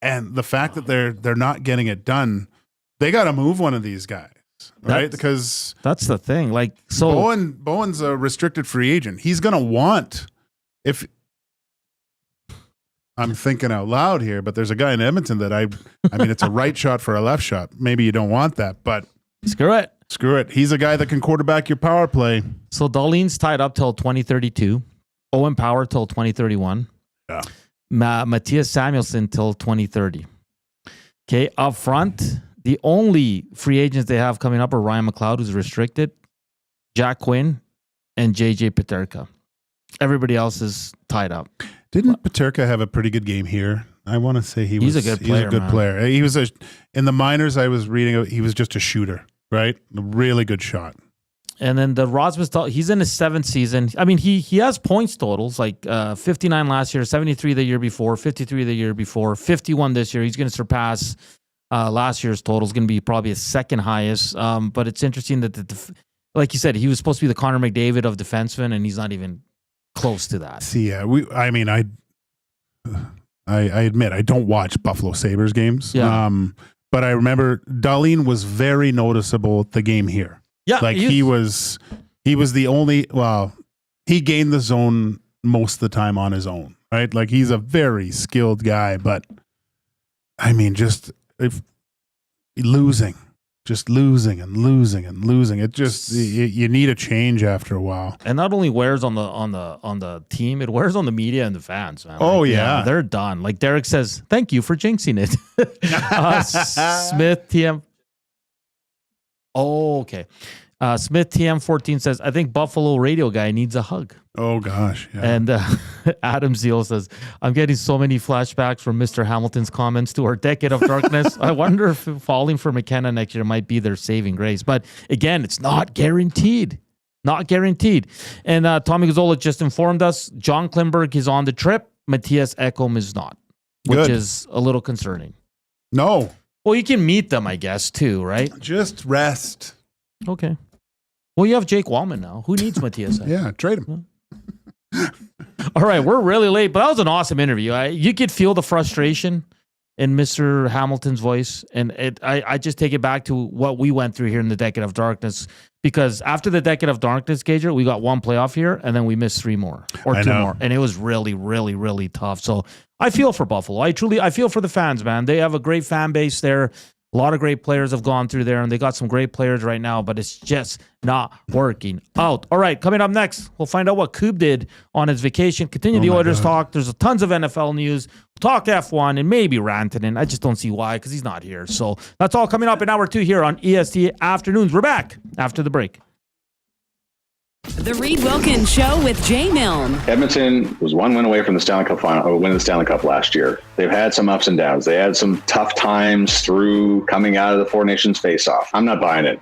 and the fact that they're not getting it done, they got to move one of these guys, right? Because that's the thing. Like, so Bowen's a restricted free agent. He's going to want, if I'm thinking out loud here, but there's a guy in Edmonton that I mean, it's a right shot for a left shot. Maybe you don't want that, but screw it. He's a guy that can quarterback your power play. So Dahlin's tied up till 2032. Owen Power till 2031. Yeah. Mattias Samuelsson till 2030. Okay, up front, the only free agents they have coming up are Ryan McLeod, who's restricted, Jack Quinn, and JJ Peterka. Everybody else is tied up. Didn't Peterka have a pretty good game here? I want to say he's a good player. He's a good player. He was in the minors. I was reading. He was just a shooter, right? A really good shot. And then the Rasmus, he's in his 7th season. I mean, he has points totals, like 59 last year, 73 the year before, 53 the year before, 51 this year. He's going to surpass last year's total. Is going to be probably his 2nd highest. But it's interesting that, like you said, he was supposed to be the Connor McDavid of defensemen, and he's not even close to that. See, I admit I don't watch Buffalo Sabres games. Yeah. But I remember Dahlin was very noticeable at the game here. Yeah, like he was the only. Well, he gained the zone most of the time on his own, right? Like, he's a very skilled guy, but I mean, just losing and losing. It just you need a change after a while. And not only wears on the team, it wears on the media and the fans, man. Oh, like, yeah. They're done. Like Derek says, thank you for jinxing it. Smith TM. Oh, okay. Smith TM14 says, I think Buffalo radio guy needs a hug. Oh, gosh. Yeah. And Adam Zeal says, I'm getting so many flashbacks from Mr. Hamilton's comments to our decade of darkness. I wonder if falling for McKenna next year might be their saving grace. But again, it's not guaranteed. Not guaranteed. And Tommy Gazzola just informed us John Klingberg is on the trip. Mattias Ekholm is not, which is a little concerning. No. Well, you can meet them, I guess, too, right? Just rest. Okay. Well, you have Jake Walman now. Who needs Mattias Ekholm? Yeah, trade him. All right, we're really late, but that was an awesome interview. You could feel the frustration in Mr. Hamilton's voice, and I just take it back to what we went through here in the Decade of Darkness, because after the Decade of Darkness, Gager, we got one playoff here, and then we missed 3 more or 2 more, and it was really, really, really tough. So I feel for Buffalo. I feel for the fans, man. They have a great fan base there. A lot of great players have gone through there, and they got some great players right now, but it's just not working out. All right, coming up next, we'll find out what Coop did on his vacation. Continue the Oilers talk. There's tons of NFL news. We'll talk F1 and maybe Rantanen. I just don't see why, because he's not here. So that's all coming up in hour 2 here on EST Afternoons. We're back after the break. The Reed Wilkins Show with Jay Milne. Edmonton was 1 win away from the Stanley Cup final, or winning the Stanley Cup last year. They've had some ups and downs. They had some tough times through coming out of the Four Nations face-off. I'm not buying it.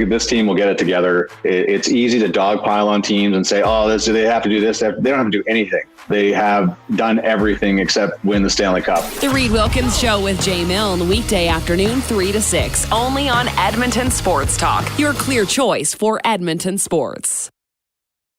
This team will get it together. It's easy to dogpile on teams and say, they have to do this. They don't have to do anything. They have done everything except win the Stanley Cup. The Reed Wilkins Show with Jay Milne, weekday afternoon 3 to 6, only on Edmonton Sports Talk, your clear choice for Edmonton sports.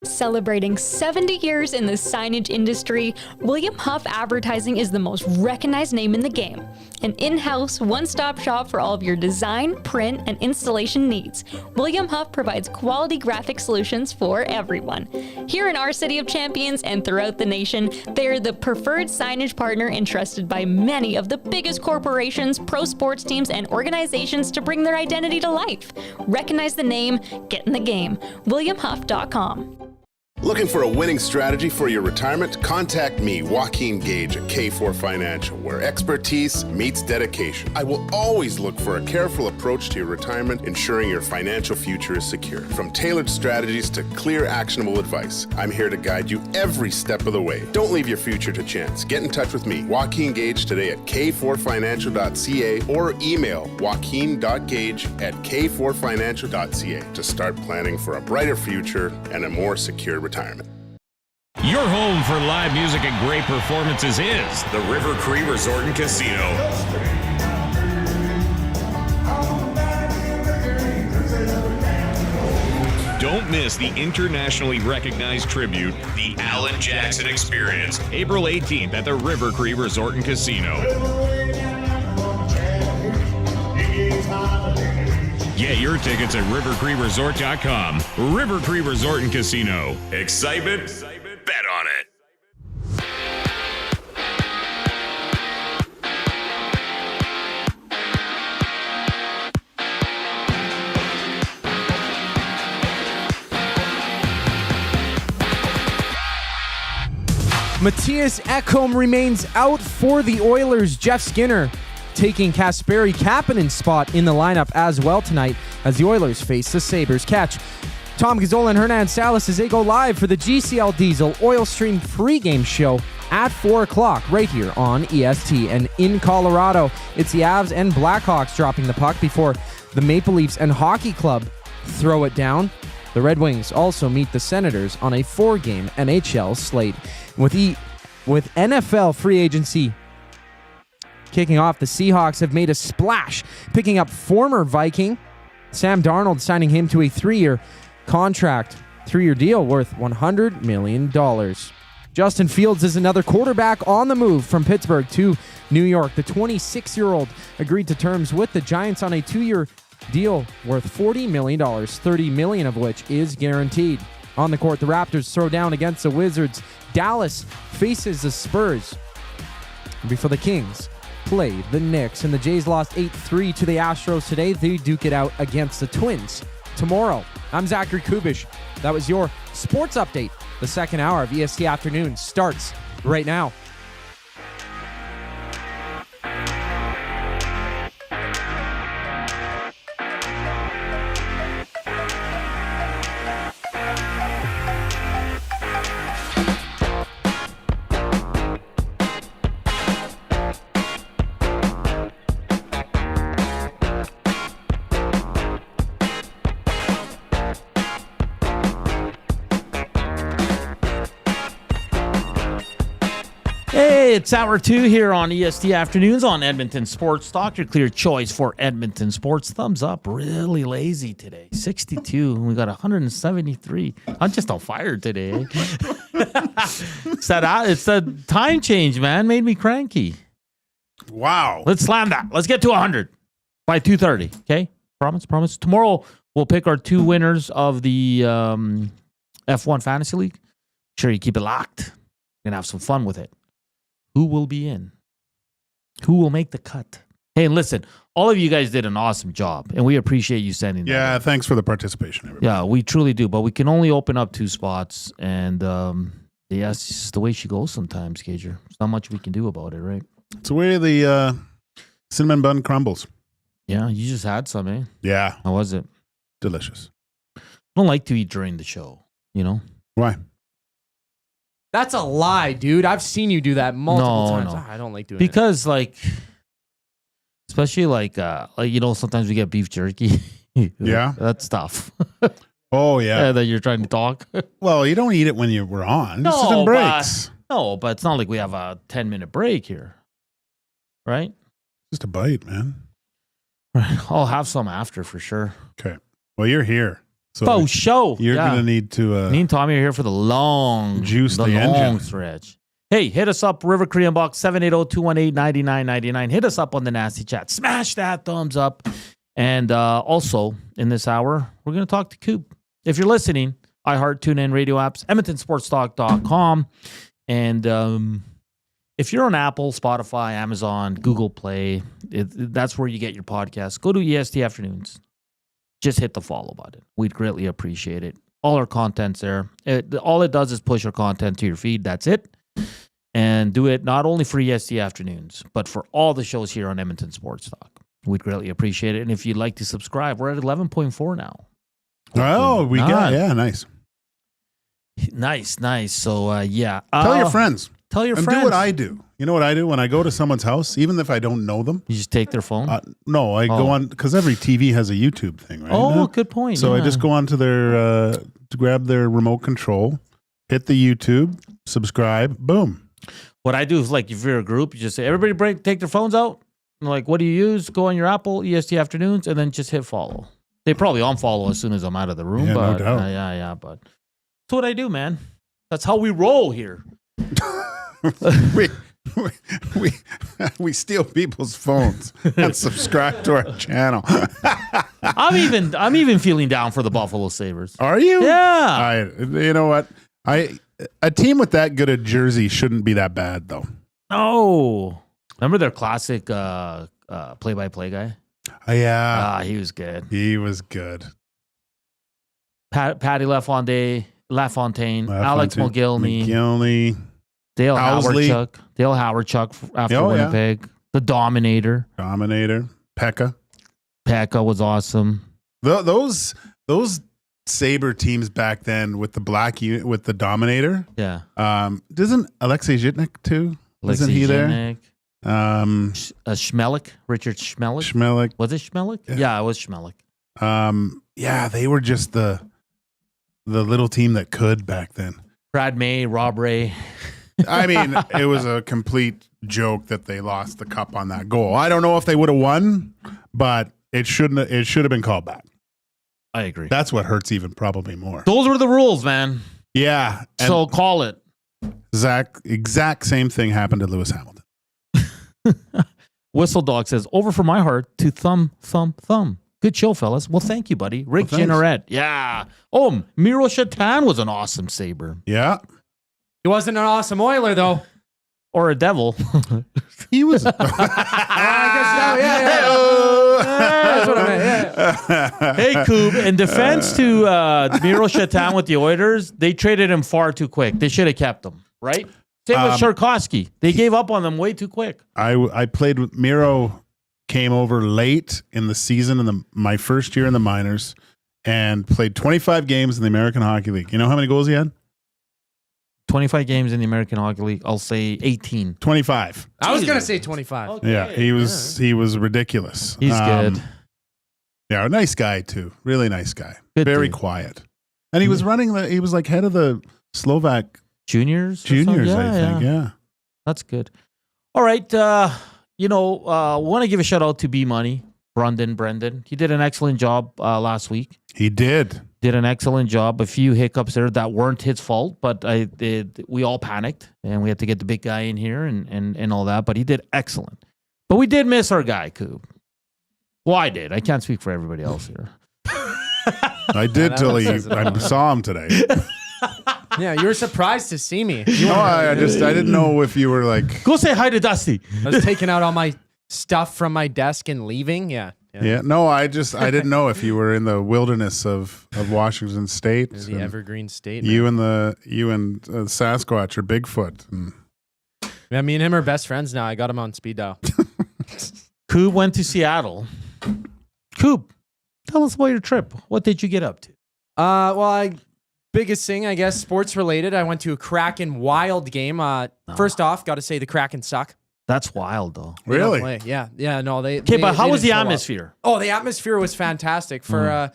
Celebrating 70 years in the signage industry, William Huff Advertising is the most recognized name in the game. An in-house, one-stop shop for all of your design, print, and installation needs. William Huff provides quality graphic solutions for everyone. Here in our City of Champions and throughout the nation, they are the preferred signage partner entrusted by many of the biggest corporations, pro sports teams, and organizations to bring their identity to life. Recognize the name, get in the game. WilliamHuff.com. Looking for a winning strategy for your retirement? Contact me, Joaquin Gage at K4 Financial, where expertise meets dedication. I will always look for a careful approach to your retirement, ensuring your financial future is secure. From tailored strategies to clear, actionable advice, I'm here to guide you every step of the way. Don't leave your future to chance. Get in touch with me, Joaquin Gage, today at k4financial.ca or email joaquin.gage@k4financial.ca to start planning for a brighter future and a more secure retirement. Your home for live music and great performances is the River Cree Resort and Casino. Don't miss the internationally recognized tribute, the Alan Jackson Experience, April 18th at the River Cree Resort and Casino. Get your tickets at rivercreeresort.com. River Cree Resort and Casino. Excitement? Bet on it. Mattias Ekholm remains out for the Oilers. Jeff Skinner taking Kasperi Kapanen's spot in the lineup as well tonight as the Oilers face the Sabres. Catch Tom Gazzola and Hernan Salas as they go live for the GCL Diesel Oil Stream pregame show at 4 o'clock right here on EST. And in Colorado, it's the Avs and Blackhawks dropping the puck before the Maple Leafs and Hockey Club throw it down. The Red Wings also meet the Senators on a 4-game NHL slate. With NFL free agency kicking off, the Seahawks have made a splash, picking up former Viking Sam Darnold, signing him to a 3-year contract, 3-year deal worth $100 million. Justin Fields is another quarterback on the move from Pittsburgh to New York. The 26-year-old agreed to terms with the Giants on a 2-year deal worth $40 million, $30 million of which is guaranteed. On the court, the Raptors throw down against the Wizards. Dallas faces the Spurs before the Kings play the Knicks. And the Jays lost 8-3 to the Astros today. They duke it out against the Twins tomorrow. I'm Zachary Kubish. That was your sports update. The second hour of EST Afternoon starts right now. It's hour 2 here on EST Afternoons on Edmonton Sports Talk. Your clear choice for Edmonton Sports. Thumbs up. Really lazy today. 62. We got 173. I'm just on fire today. It's the time change, man. Made me cranky. Wow. Let's slam that. Let's get to 100 by 2:30. Okay? Promise. Tomorrow we'll pick our 2 winners of the F1 Fantasy League. Make sure you keep it locked. We're going to have some fun with it. Who will be in? Who will make the cut? Hey, and listen, all of you guys did an awesome job, and we appreciate you sending that. Yeah, thanks for the participation, everybody. Yeah, we truly do, but we can only open up 2 spots, and yeah, it's just the way she goes sometimes, Gager. There's not much we can do about it, right? It's the way the cinnamon bun crumbles. Yeah, you just had some, eh? Yeah. How was it? Delicious. I don't like to eat during the show, you know? Why? That's a lie, dude. I've seen you do that multiple times. No. I don't like doing because, like, especially like you know, sometimes we get beef jerky. Yeah. That's tough. Oh, yeah. That you're trying to talk. Well, you don't eat it when we're on. It's just in breaks. But it's not like we have a 10-minute break here. Right? Just a bite, man. Right. I'll have some after for sure. Okay. Well, you're here. So show. You're going to need to... Me and Tommy are here for the long engine. stretch. Hey, hit us up, River Korean Box, 780-218-9999. Hit us up on the Nasty Chat. Smash that thumbs up. And also, in this hour, we're going to talk to Coop. If you're listening, iHeart, TuneIn, radio apps, EdmontonSportsTalk.com. And if you're on Apple, Spotify, Amazon, Google Play, that's where you get your podcast. Go to EST Afternoons. Just hit the follow button. We'd greatly appreciate it. All our content's there. All it does is push our content to your feed. That's it. And do it not only for EST Afternoons, but for all the shows here on Edmonton Sports Talk. We'd greatly appreciate it. And if you'd like to subscribe, we're at 11.4 now. Oh, we got, yeah, nice. Nice. So, yeah. Tell your friends. Tell your and friends. do what I do. You know what I do? When I go to someone's house, even if I don't know them. You just take their phone? No, I go on, because every TV has a YouTube thing, right? Oh, good point. So I just go on to their, to grab their remote control, hit the YouTube, subscribe, boom. What I do is, like, if you're a group, you just say, everybody take their phones out. And like, what do you use? Go on your Apple, EST Afternoons, and then just hit follow. They probably unfollow as soon as I'm out of the room. Yeah, but, no doubt. Yeah, but that's what I do, man. That's how we roll here. we steal people's phones and subscribe to our channel. I'm even feeling down for the Buffalo Sabres. Are you? Yeah. You know what? A team with that good a jersey shouldn't be that bad, though. Oh, remember their classic play-by-play guy? Yeah. He was good. He was good. Patty LaFontaine, Alex Mogilny, Dale Howardchuk after Winnipeg, the Dominator, Pekka was awesome. Those Sabre teams back then with the with the Dominator. Yeah. Doesn't Alexei Zhitnik too? Isn't he there? Schmelik, Richard Schmelik. Was it Schmelik? Yeah, it was Schmelik. Yeah, they were just the little team that could back then. Brad May, Rob Ray. I mean, it was a complete joke that they lost the cup on that goal. I don't know if they would have won, but it should have been called back. I agree. That's what hurts even probably more. Those were the rules, man. Yeah. So call it. Exact same thing happened to Lewis Hamilton. Whistle Dog says, over from my heart to thumb. Good show, fellas. Well, thank you, buddy. Rick Jenneret. Yeah. Oh, Miro Shatan was an awesome Sabre. Yeah. He wasn't an awesome Oiler, though. Or a Devil. He was. I guess so, yeah. That's what I meant, yeah. Hey, Coob, in defense to Miro Shatan with the Oilers, they traded him far too quick. They should have kept him, right? Same with Sharkowski. They gave up on them way too quick. I played with Miro, came over late in the season in my first year in the minors, and played 25 games in the American Hockey League. You know how many goals he had? 25 games in the American Hockey League. I'll say 18. 25. I was going to say 25. Okay. Yeah, he was ridiculous. He's good. Yeah, a nice guy too. Really nice guy. Good Very dude. Quiet. And he was running he was like head of the Slovak Juniors, I think. Yeah. That's good. All right. Want to give a shout out to B Money, Brendan. He did an excellent job last week. He did an excellent job. A few hiccups there that weren't his fault, but we all panicked and we had to get the big guy in here and all that. But he did excellent. But we did miss our guy, Coop. Well, I did. I can't speak for everybody else here. I did till I saw him today. Yeah, you were surprised to see me. I didn't know if you were like... Go say hi to Dusty. I was taking out all my stuff from my desk and leaving. Yeah. No, I didn't know if you were in the wilderness of Washington State. The evergreen state. You and Sasquatch or Bigfoot. Yeah, me and him are best friends now. I got him on speed dial. Coop went to Seattle. Coop, tell us about your trip. What did you get up to? Biggest thing, I guess, sports related. I went to a Kraken Wild game. First off, got to say the Kraken suck. That's wild, though. Really? Yeah. No, they. Okay, but how was the atmosphere? Oh, the atmosphere was fantastic for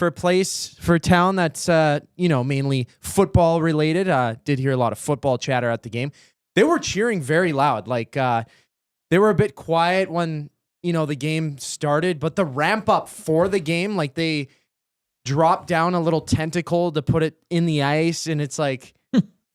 a town that's mainly football related. Did hear a lot of football chatter at the game. They were cheering very loud. Like they were a bit quiet when the game started, but the ramp up for the game, like they dropped down a little tentacle to put it in the ice, and it's like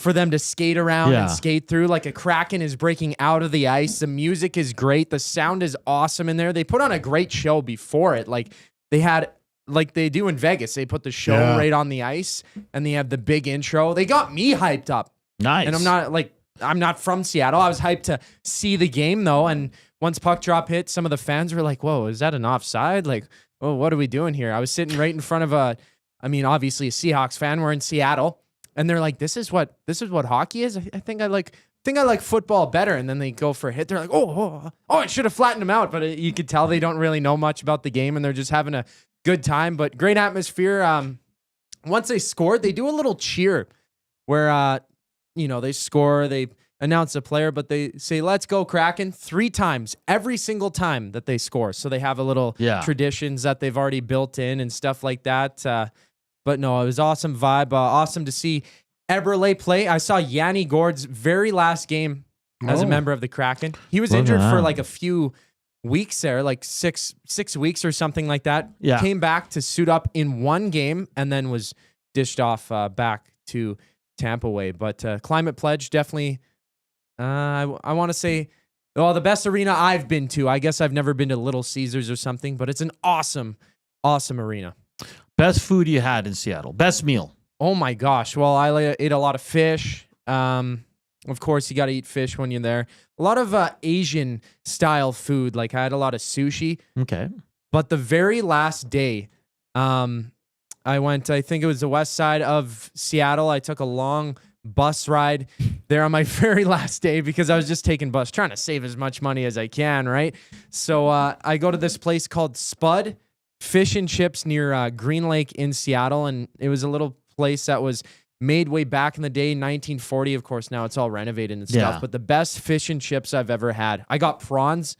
for them to skate around and skate through. Like a Kraken is breaking out of the ice. The music is great. The sound is awesome in there. They put on a great show before it. Like they had, like they do in Vegas, they put the show right on the ice, and they have the big intro. They got me hyped up. Nice. And I'm not from Seattle. I was hyped to see the game though. And once puck drop hit, some of the fans were like, "Whoa, is that an offside? Like, oh, what are we doing here?" I was sitting right in front of obviously a Seahawks fan. We're in Seattle, and they're like, "This is what hockey is." I think I like football better. And then they go for a hit. They're like, "Oh, I should have flattened them out." But you could tell they don't really know much about the game, and they're just having a good time. But great atmosphere. Once they scored, they do a little cheer where they score, they announce a player, but they say, "Let's go Kraken," 3 times, every single time that they score. So they have a little traditions that they've already built in and stuff like that. But no, it was awesome vibe. Awesome to see Eberle play. I saw Yanni Gourde's very last game as a member of the Kraken. He was injured for like a few weeks there, like six weeks or something like that. Yeah. Came back to suit up in one game and then was dished off back to Tampa way. But Climate Pledge, definitely, I want to say, the best arena I've been to. I guess I've never been to Little Caesars or something, but it's an awesome, awesome arena. Best food you had in Seattle? Best meal? Oh my gosh. Well, I ate a lot of fish. Of course, you got to eat fish when you're there. A lot of Asian style food. Like I had a lot of sushi. Okay. But the very last day, I went, I think it was the west side of Seattle. I took a long bus ride there on my very last day because I was just taking bus, trying to save as much money as I can, right? So I go to this place called Spud Fish and Chips near Green Lake in Seattle, and it was a little place that was made way back in the day, 1940. Of course, now it's all renovated and stuff, but the best fish and chips I've ever had. I got prawns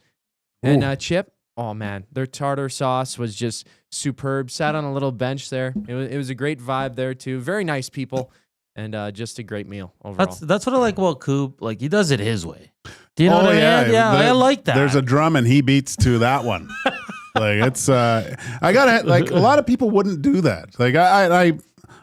and chip. Oh man, their tartar sauce was just superb. Sat on a little bench there. It was a great vibe there too. Very nice people, and just a great meal overall. That's what I like about Coop. Like he does it his way. Do you know what I mean? Yeah, I like that. There's a drum and he beats to that one. Like it's I gotta like a lot of people wouldn't do that. Like I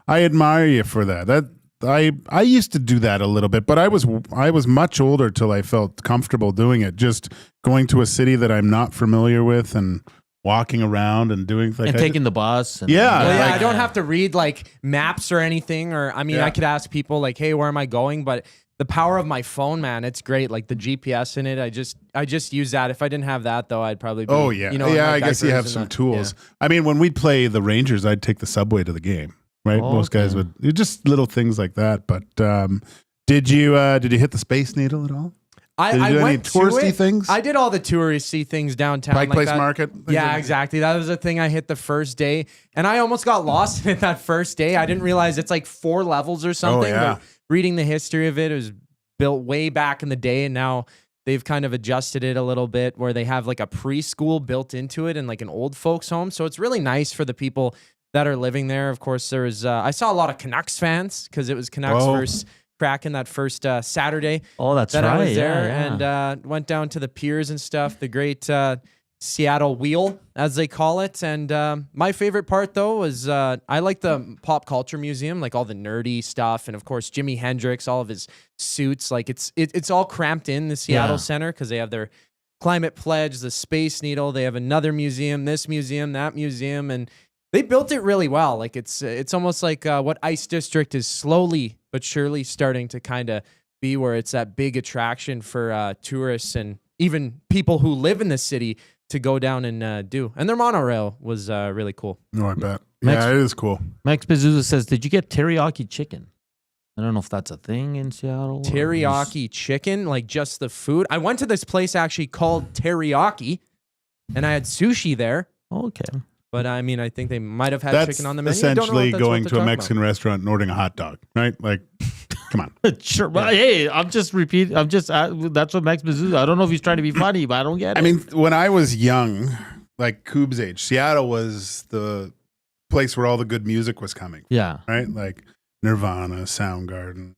admire you for that. I used to do that a little bit, but I was much older till I felt comfortable doing it. Just going to a city that I'm not familiar with and walking around and doing things. And taking the bus. And I don't have to read like maps or anything. Or I could ask people like, "Hey, where am I going?" But the power of my phone, man, it's great. Like the GPS in it, I just use that. If I didn't have that though, I'd probably be, I guess you have some tools. Yeah. I mean, when we'd play the Rangers, I'd take the subway to the game. Right, most guys would. Just little things like that. But did you hit the Space Needle at all? I do went any touristy things. I did all the touristy things downtown. Pike Place Market. Yeah, exactly. That was the thing I hit the first day, and I almost got lost in it that first day. I didn't realize it's like 4 levels or something. Oh, yeah. But reading the history of it, it was built way back in the day, and now they've kind of adjusted it a little bit, where they have like a preschool built into it and like an old folks home. So it's really nice for the people that are living there. Of course, there was I saw a lot of Canucks fans because it was Canucks versus cracking that first Saturday. Oh, that's that right. I was there Yeah. and went down to the piers and stuff. The great Seattle Wheel, as they call it. And my favorite part, though, was I like the pop culture museum, like all the nerdy stuff. And, of course, Jimi Hendrix, all of his suits. Like, it's all cramped in the Seattle Center because they have their Climate Pledge, the Space Needle. They have another museum, this museum, that museum. And they built it really well. Like, it's almost like what Ice District is slowly but surely starting to kind of be, where it's that big attraction for tourists and even people who live in the city to go down and do. And their monorail was really cool. No, I bet. Yeah, it is cool. Max Bezuza says, did you get teriyaki chicken? I don't know if that's a thing in Seattle. Teriyaki chicken, like just the food. I went to this place actually called Teriyaki, and I had sushi there. Okay. But I mean, I think they might have had That's chicken on the menu. essentially going to a Mexican Mexican restaurant and ordering a hot dog, right? Like, come on. Sure. But hey, that's what Max Bezuza. I don't know if he's trying to be funny, but I don't get it. I mean, when I was young, like Coob's age, Seattle was the place where all the good music was coming. Yeah. Right? Like Nirvana, Soundgarden,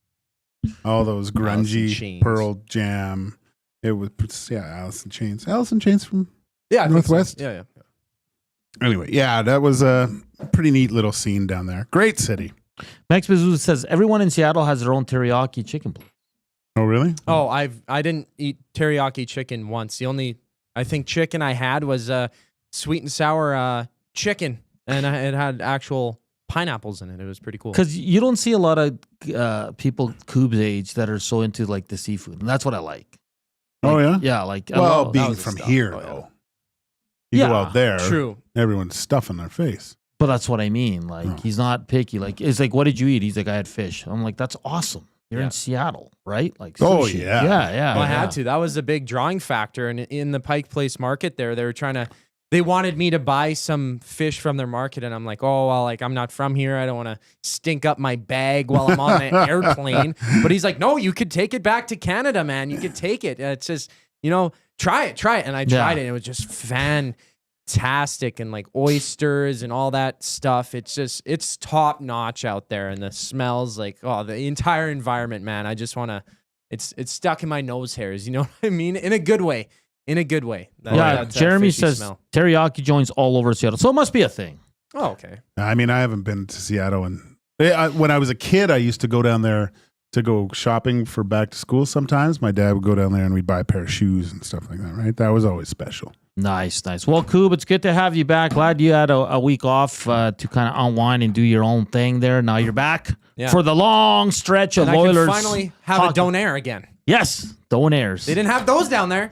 all those Alice in grungy Chains. Pearl Jam. It was, Alice in Chains. Alice in Chains from I think so. Northwest? Yeah. Anyway, yeah, that was a pretty neat little scene down there. Great city. Max Bezuza says everyone in Seattle has their own teriyaki chicken place. Oh, really? Oh, I didn't eat teriyaki chicken once. The only, I think, chicken I had was sweet and sour chicken, and it had actual pineapples in it. It was pretty cool. Because you don't see a lot of people Coob's age that are so into like the seafood, and that's what I like. Oh, yeah? Yeah, like Well, that being was the from stuff. here, Oh, yeah. though. You go out there, true. Everyone's stuffing their face. But that's what I mean. Like, he's not picky. Like, it's like, what did you eat? He's like, I had fish. I'm like, that's awesome. You're in Seattle, right? Like, Oh, sushi. yeah. Yeah. Well, I had to. That was a big drawing factor. And in the Pike Place market there, they wanted me to buy some fish from their market. And I'm like, oh, well, like, I'm not from here. I don't want to stink up my bag while I'm on an airplane. But he's like, no, you could take it back to Canada, man. You could take it. It's just, try it. And I tried it. And it was just fantastic. And like oysters and all that stuff. It's top notch out there. And the smells, like, the entire environment, man. I just want to, it's stuck in my nose hairs. You know what I mean? In a good way. That Jeremy fishy says smell. teriyaki joints all over Seattle. So it must be a thing. Oh, okay. I mean, I haven't been to Seattle. And when I was a kid, I used to go down there to go shopping for back to school sometimes. My dad would go down there and we'd buy a pair of shoes and stuff like that, right? That was always special. Nice. Well, Coob, it's good to have you back. Glad you had a week off to kind of unwind and do your own thing there. Now you're back for the long stretch of And I Oilers. can finally have hockey. a donair again. Yes, donairs. They didn't have those down there.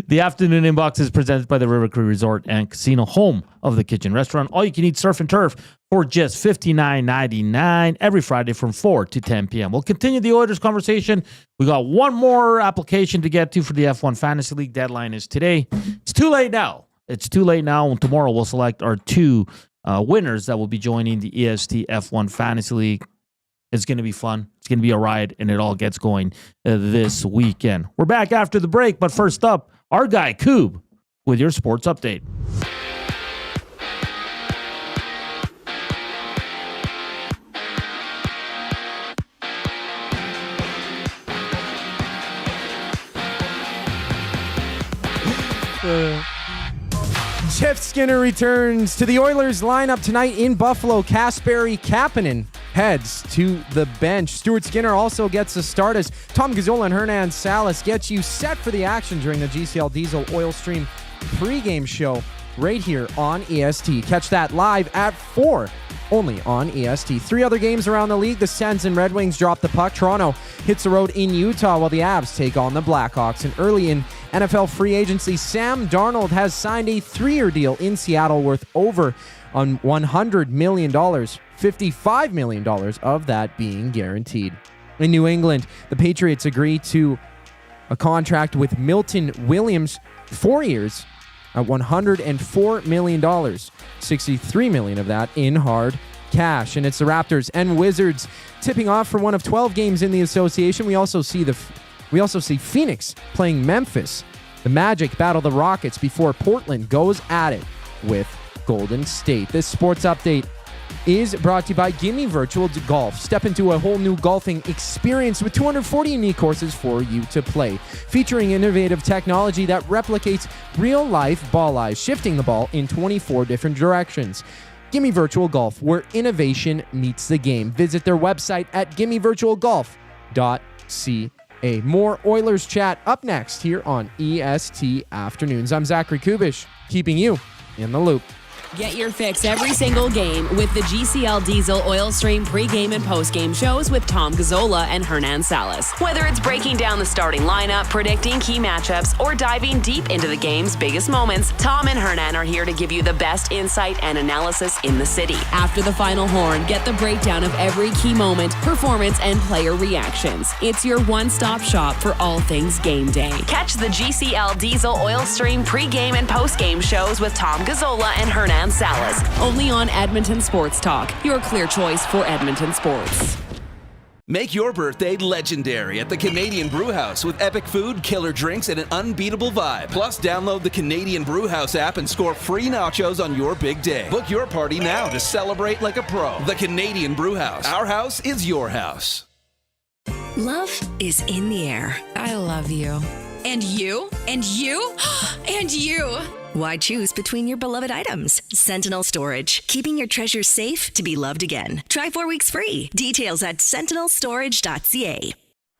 The afternoon inbox is presented by the River Cree Resort and Casino, home of the Kitchen Restaurant. All you can eat surf and turf for just $59.99 every Friday from 4 to 10 p.m. We'll continue the Oilers conversation. We got one more application to get to for the F1 Fantasy League. Deadline is today. It's too late now. And tomorrow we'll select our two winners that will be joining the EST F1 Fantasy League. It's going to be fun. It's going to be a ride, and it all gets going this weekend. We're back after the break, but first up, our guy, Coob, with your sports update. Jeff Skinner returns to the Oilers lineup tonight in Buffalo. Kasperi Kapanen heads to the bench. Stuart Skinner also gets a start as Tom Gazzola and Hernan Salas gets you set for the action during the GCL Diesel Oil Stream pregame show right here on EST. Catch that live at 4, only on EST. 3 other games around the league. The Sens and Red Wings drop the puck. Toronto hits the road in Utah while the Avs take on the Blackhawks. And early in NFL free agency, Sam Darnold has signed a 3-year deal in Seattle worth over $100 million, $55 million of that being guaranteed. In New England, the Patriots agree to a contract with Milton Williams, 4 years at $104 million, $63 million of that in hard cash. And it's the Raptors and Wizards tipping off for one of 12 games in the association. We also see Phoenix playing Memphis. The Magic battle the Rockets before Portland goes at it with Golden State. This sports update is brought to you by Gimme Virtual Golf. Step into a whole new golfing experience with 240 unique courses for you to play, featuring innovative technology that replicates real-life ball lies, shifting the ball in 24 different directions. Gimme Virtual Golf, where innovation meets the game. Visit their website at gimmevirtualgolf.ca. More Oilers chat up next here on EST Afternoons. I'm Zachary Kubish, keeping you in the loop. Get your fix every single game with the GCL Diesel Oil Stream pregame and postgame shows with Tom Gazzola and Hernan Salas. Whether it's breaking down the starting lineup, predicting key matchups, or diving deep into the game's biggest moments, Tom and Hernan are here to give you the best insight and analysis in the city. After the final horn, get the breakdown of every key moment, performance, and player reactions. It's your one-stop shop for all things game day. Catch the GCL Diesel Oil Stream pregame and postgame shows with Tom Gazzola and Hernan Salas, only on Edmonton Sports Talk, your clear choice for Edmonton sports. Make your birthday legendary at the Canadian Brewhouse with epic food, killer drinks, and an unbeatable vibe. Plus, download the Canadian Brewhouse app and score free nachos on your big day. Book your party now to celebrate like a pro. The Canadian Brewhouse. Our house is your house. Love is in the air. I love you. And you? And you? And you! Why choose between your beloved items? Sentinel Storage, keeping your treasures safe to be loved again. Try 4 weeks free. Details at sentinelstorage.ca.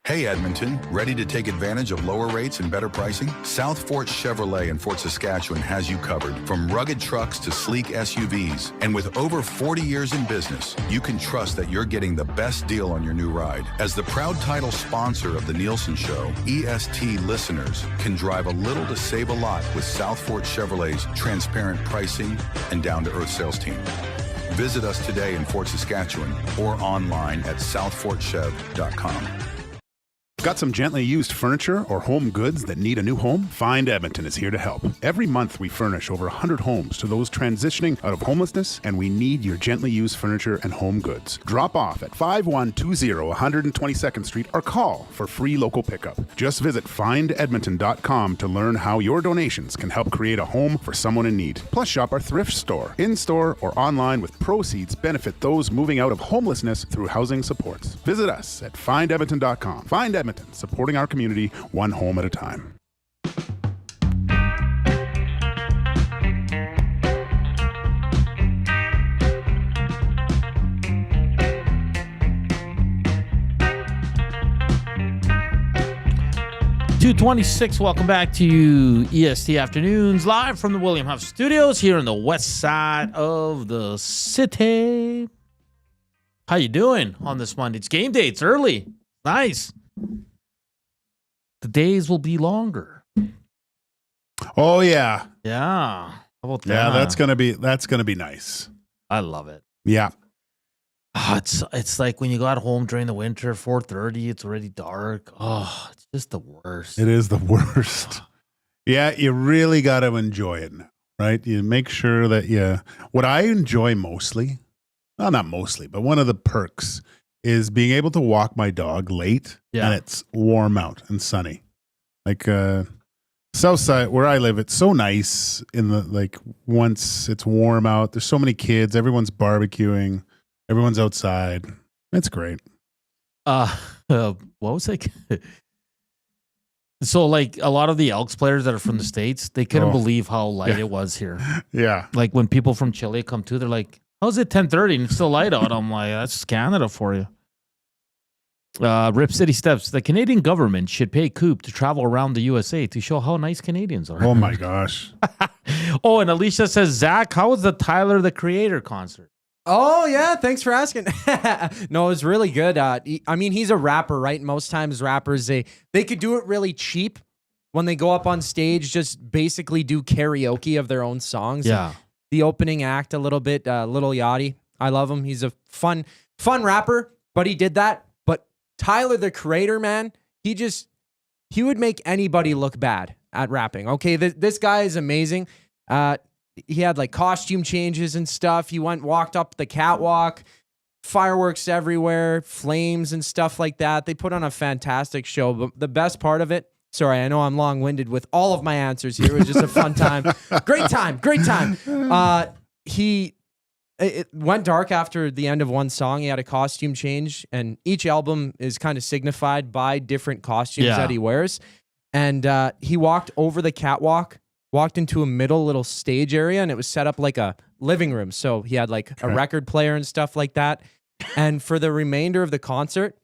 Hey Edmonton, ready to take advantage of lower rates and better pricing? South Fort Chevrolet in Fort Saskatchewan has you covered. From rugged trucks to sleek SUVs. And with over 40 years in business, you can trust that you're getting the best deal on your new ride. As the proud title sponsor of the Nielsen Show, EST listeners can drive a little to save a lot with South Fort Chevrolet's transparent pricing and down-to-earth sales team. Visit us today in Fort Saskatchewan or online at southfortchev.com. Got some gently used furniture or home goods that need a new home? Find Edmonton is here to help. Every month we furnish over 100 homes to those transitioning out of homelessness, and we need your gently used furniture and home goods. Drop off at 5120 122nd Street or call for free local pickup. Just visit findedmonton.com to learn how your donations can help create a home for someone in need. Plus shop our thrift store, in-store or online, with proceeds benefit those moving out of homelessness through housing supports. Visit us at findedmonton.com. Find Edmonton, supporting our community one home at a time. .226, welcome back to EST Afternoons, live from the William Huff Studios here on the west side of the city. How you doing on this Monday? It's game day. It's early. Nice. The days will be longer. Oh yeah. Yeah. How about that? Yeah, that's gonna be nice. I love it. Yeah. Oh, it's like when you got home during the winter, 4:30, it's already dark. Oh, it's just the worst. It is the worst. Yeah, you really got to enjoy it now, right? You make sure that what I enjoy mostly, well, not mostly, but one of the perks is being able to walk my dog late and it's warm out and sunny. Like south side where I live, it's so nice once it's warm out. There's so many kids, everyone's barbecuing, everyone's outside. It's great. What was it? So like a lot of the Elks players that are from the States, they couldn't believe how light it was here. Yeah. Like when people from Chile come to, they're like, how's it 10:30 and it's still light out? I'm like, that's Canada for you. Rip City Steps. The Canadian government should pay Coop to travel around the USA to show how nice Canadians are. Oh my gosh. Oh, and Alicia says, Zach, how was the Tyler the Creator concert? Oh, yeah. Thanks for asking. No, it was really good. I mean, he's a rapper, right? Most times rappers, they could do it really cheap when they go up on stage, just basically do karaoke of their own songs. Yeah. The opening act a little bit, Lil Yachty. I love him. He's a fun rapper, but he did that. But Tyler, the Creator, man, he would make anybody look bad at rapping. Okay, this guy is amazing. He had like costume changes and stuff. He walked up the catwalk, fireworks everywhere, flames and stuff like that. They put on a fantastic show. But the best part of it, sorry, I know I'm long-winded with all of my answers here. It was just a fun time. Great time. it went dark after the end of one song. He had a costume change, and each album is kind of signified by different costumes that he wears. And he walked over the catwalk, walked into a middle little stage area, and it was set up like a living room. So he had like a record player and stuff like that. And for the remainder of the concert,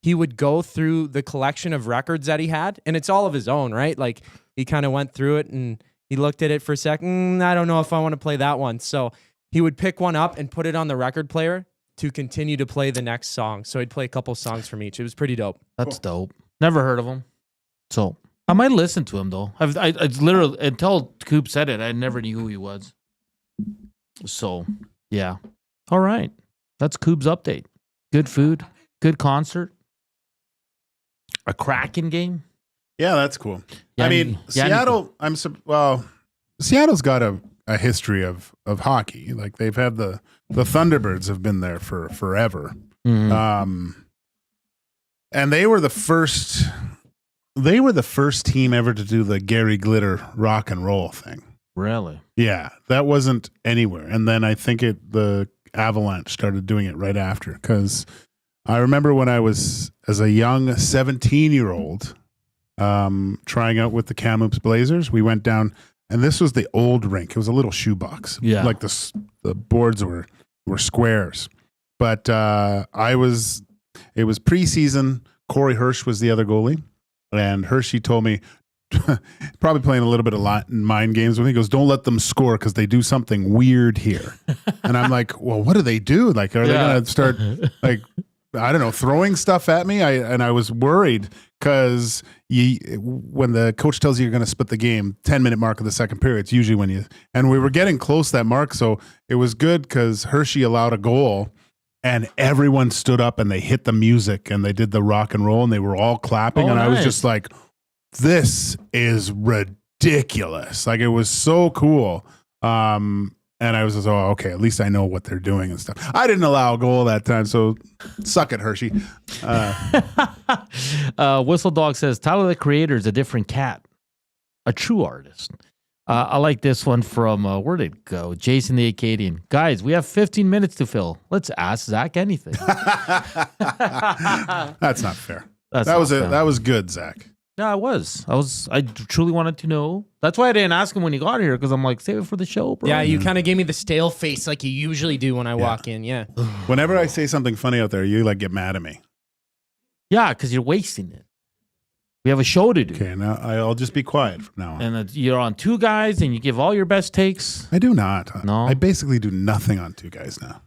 he would go through the collection of records that he had, and it's all of his own, right? Like he kind of went through it and he looked at it for a second. I don't know if I want to play that one. So he would pick one up and put it on the record player to continue to play the next song. So he'd play a couple songs from each. It was pretty dope. That's dope. Never heard of him. So I might listen to him though. I literally, until Coop said it, I never knew who he was. So yeah. All right. That's Coop's update. Good food, good concert, a Kraken game. Yeah, that's cool. Yeah, I mean, yeah, Seattle. Seattle's got a history of hockey. Like they've had the Thunderbirds have been there for forever. Mm-hmm. And they were the first. They were the first team ever to do the Gary Glitter rock and roll thing. Really? Yeah, that wasn't anywhere. And then I think the Avalanche started doing it right after, because I remember when I was as a young 17-year-old trying out with the Kamloops Blazers, we went down, and this was the old rink. It was a little shoebox. Yeah. Like the boards were squares. But it was preseason. Corey Hirsch was the other goalie. And Hershey told me, probably playing a little bit of mind games with me, he goes, don't let them score because they do something weird here. And I'm like, well, what do they do? Like, are they going to start, like, I don't know, throwing stuff at me? I was worried because when the coach tells you you're going to split the game, 10-minute mark of the second period, it's usually when and we were getting close to that mark. So it was good because Hershey allowed a goal. And everyone stood up and they hit the music and they did the rock and roll and they were all clapping. And nice. I was just like, this is ridiculous. Like, it was so cool. And I was just, oh, okay, at least I know what they're doing and stuff. I didn't allow a goal that time, so suck it, Hershey. Whistle Dog says, Tyler the Creator is a different cat, a true artist. I like this one from, where did it go? Jason the Acadian. Guys, we have 15 minutes to fill. Let's ask Zach anything. That's not fair. That was good, Zach. Yeah, I truly wanted to know. That's why I didn't ask him when he got here, because I'm like, save it for the show, bro. Yeah, you kind of gave me the stale face like you usually do when I walk in, yeah. Whenever I say something funny out there, you like get mad at me. Yeah, because you're wasting it. We have a show to do. Okay, now I'll just be quiet from now on. And you're on Two Guys, and you give all your best takes. I do not. No, I basically do nothing on Two Guys now.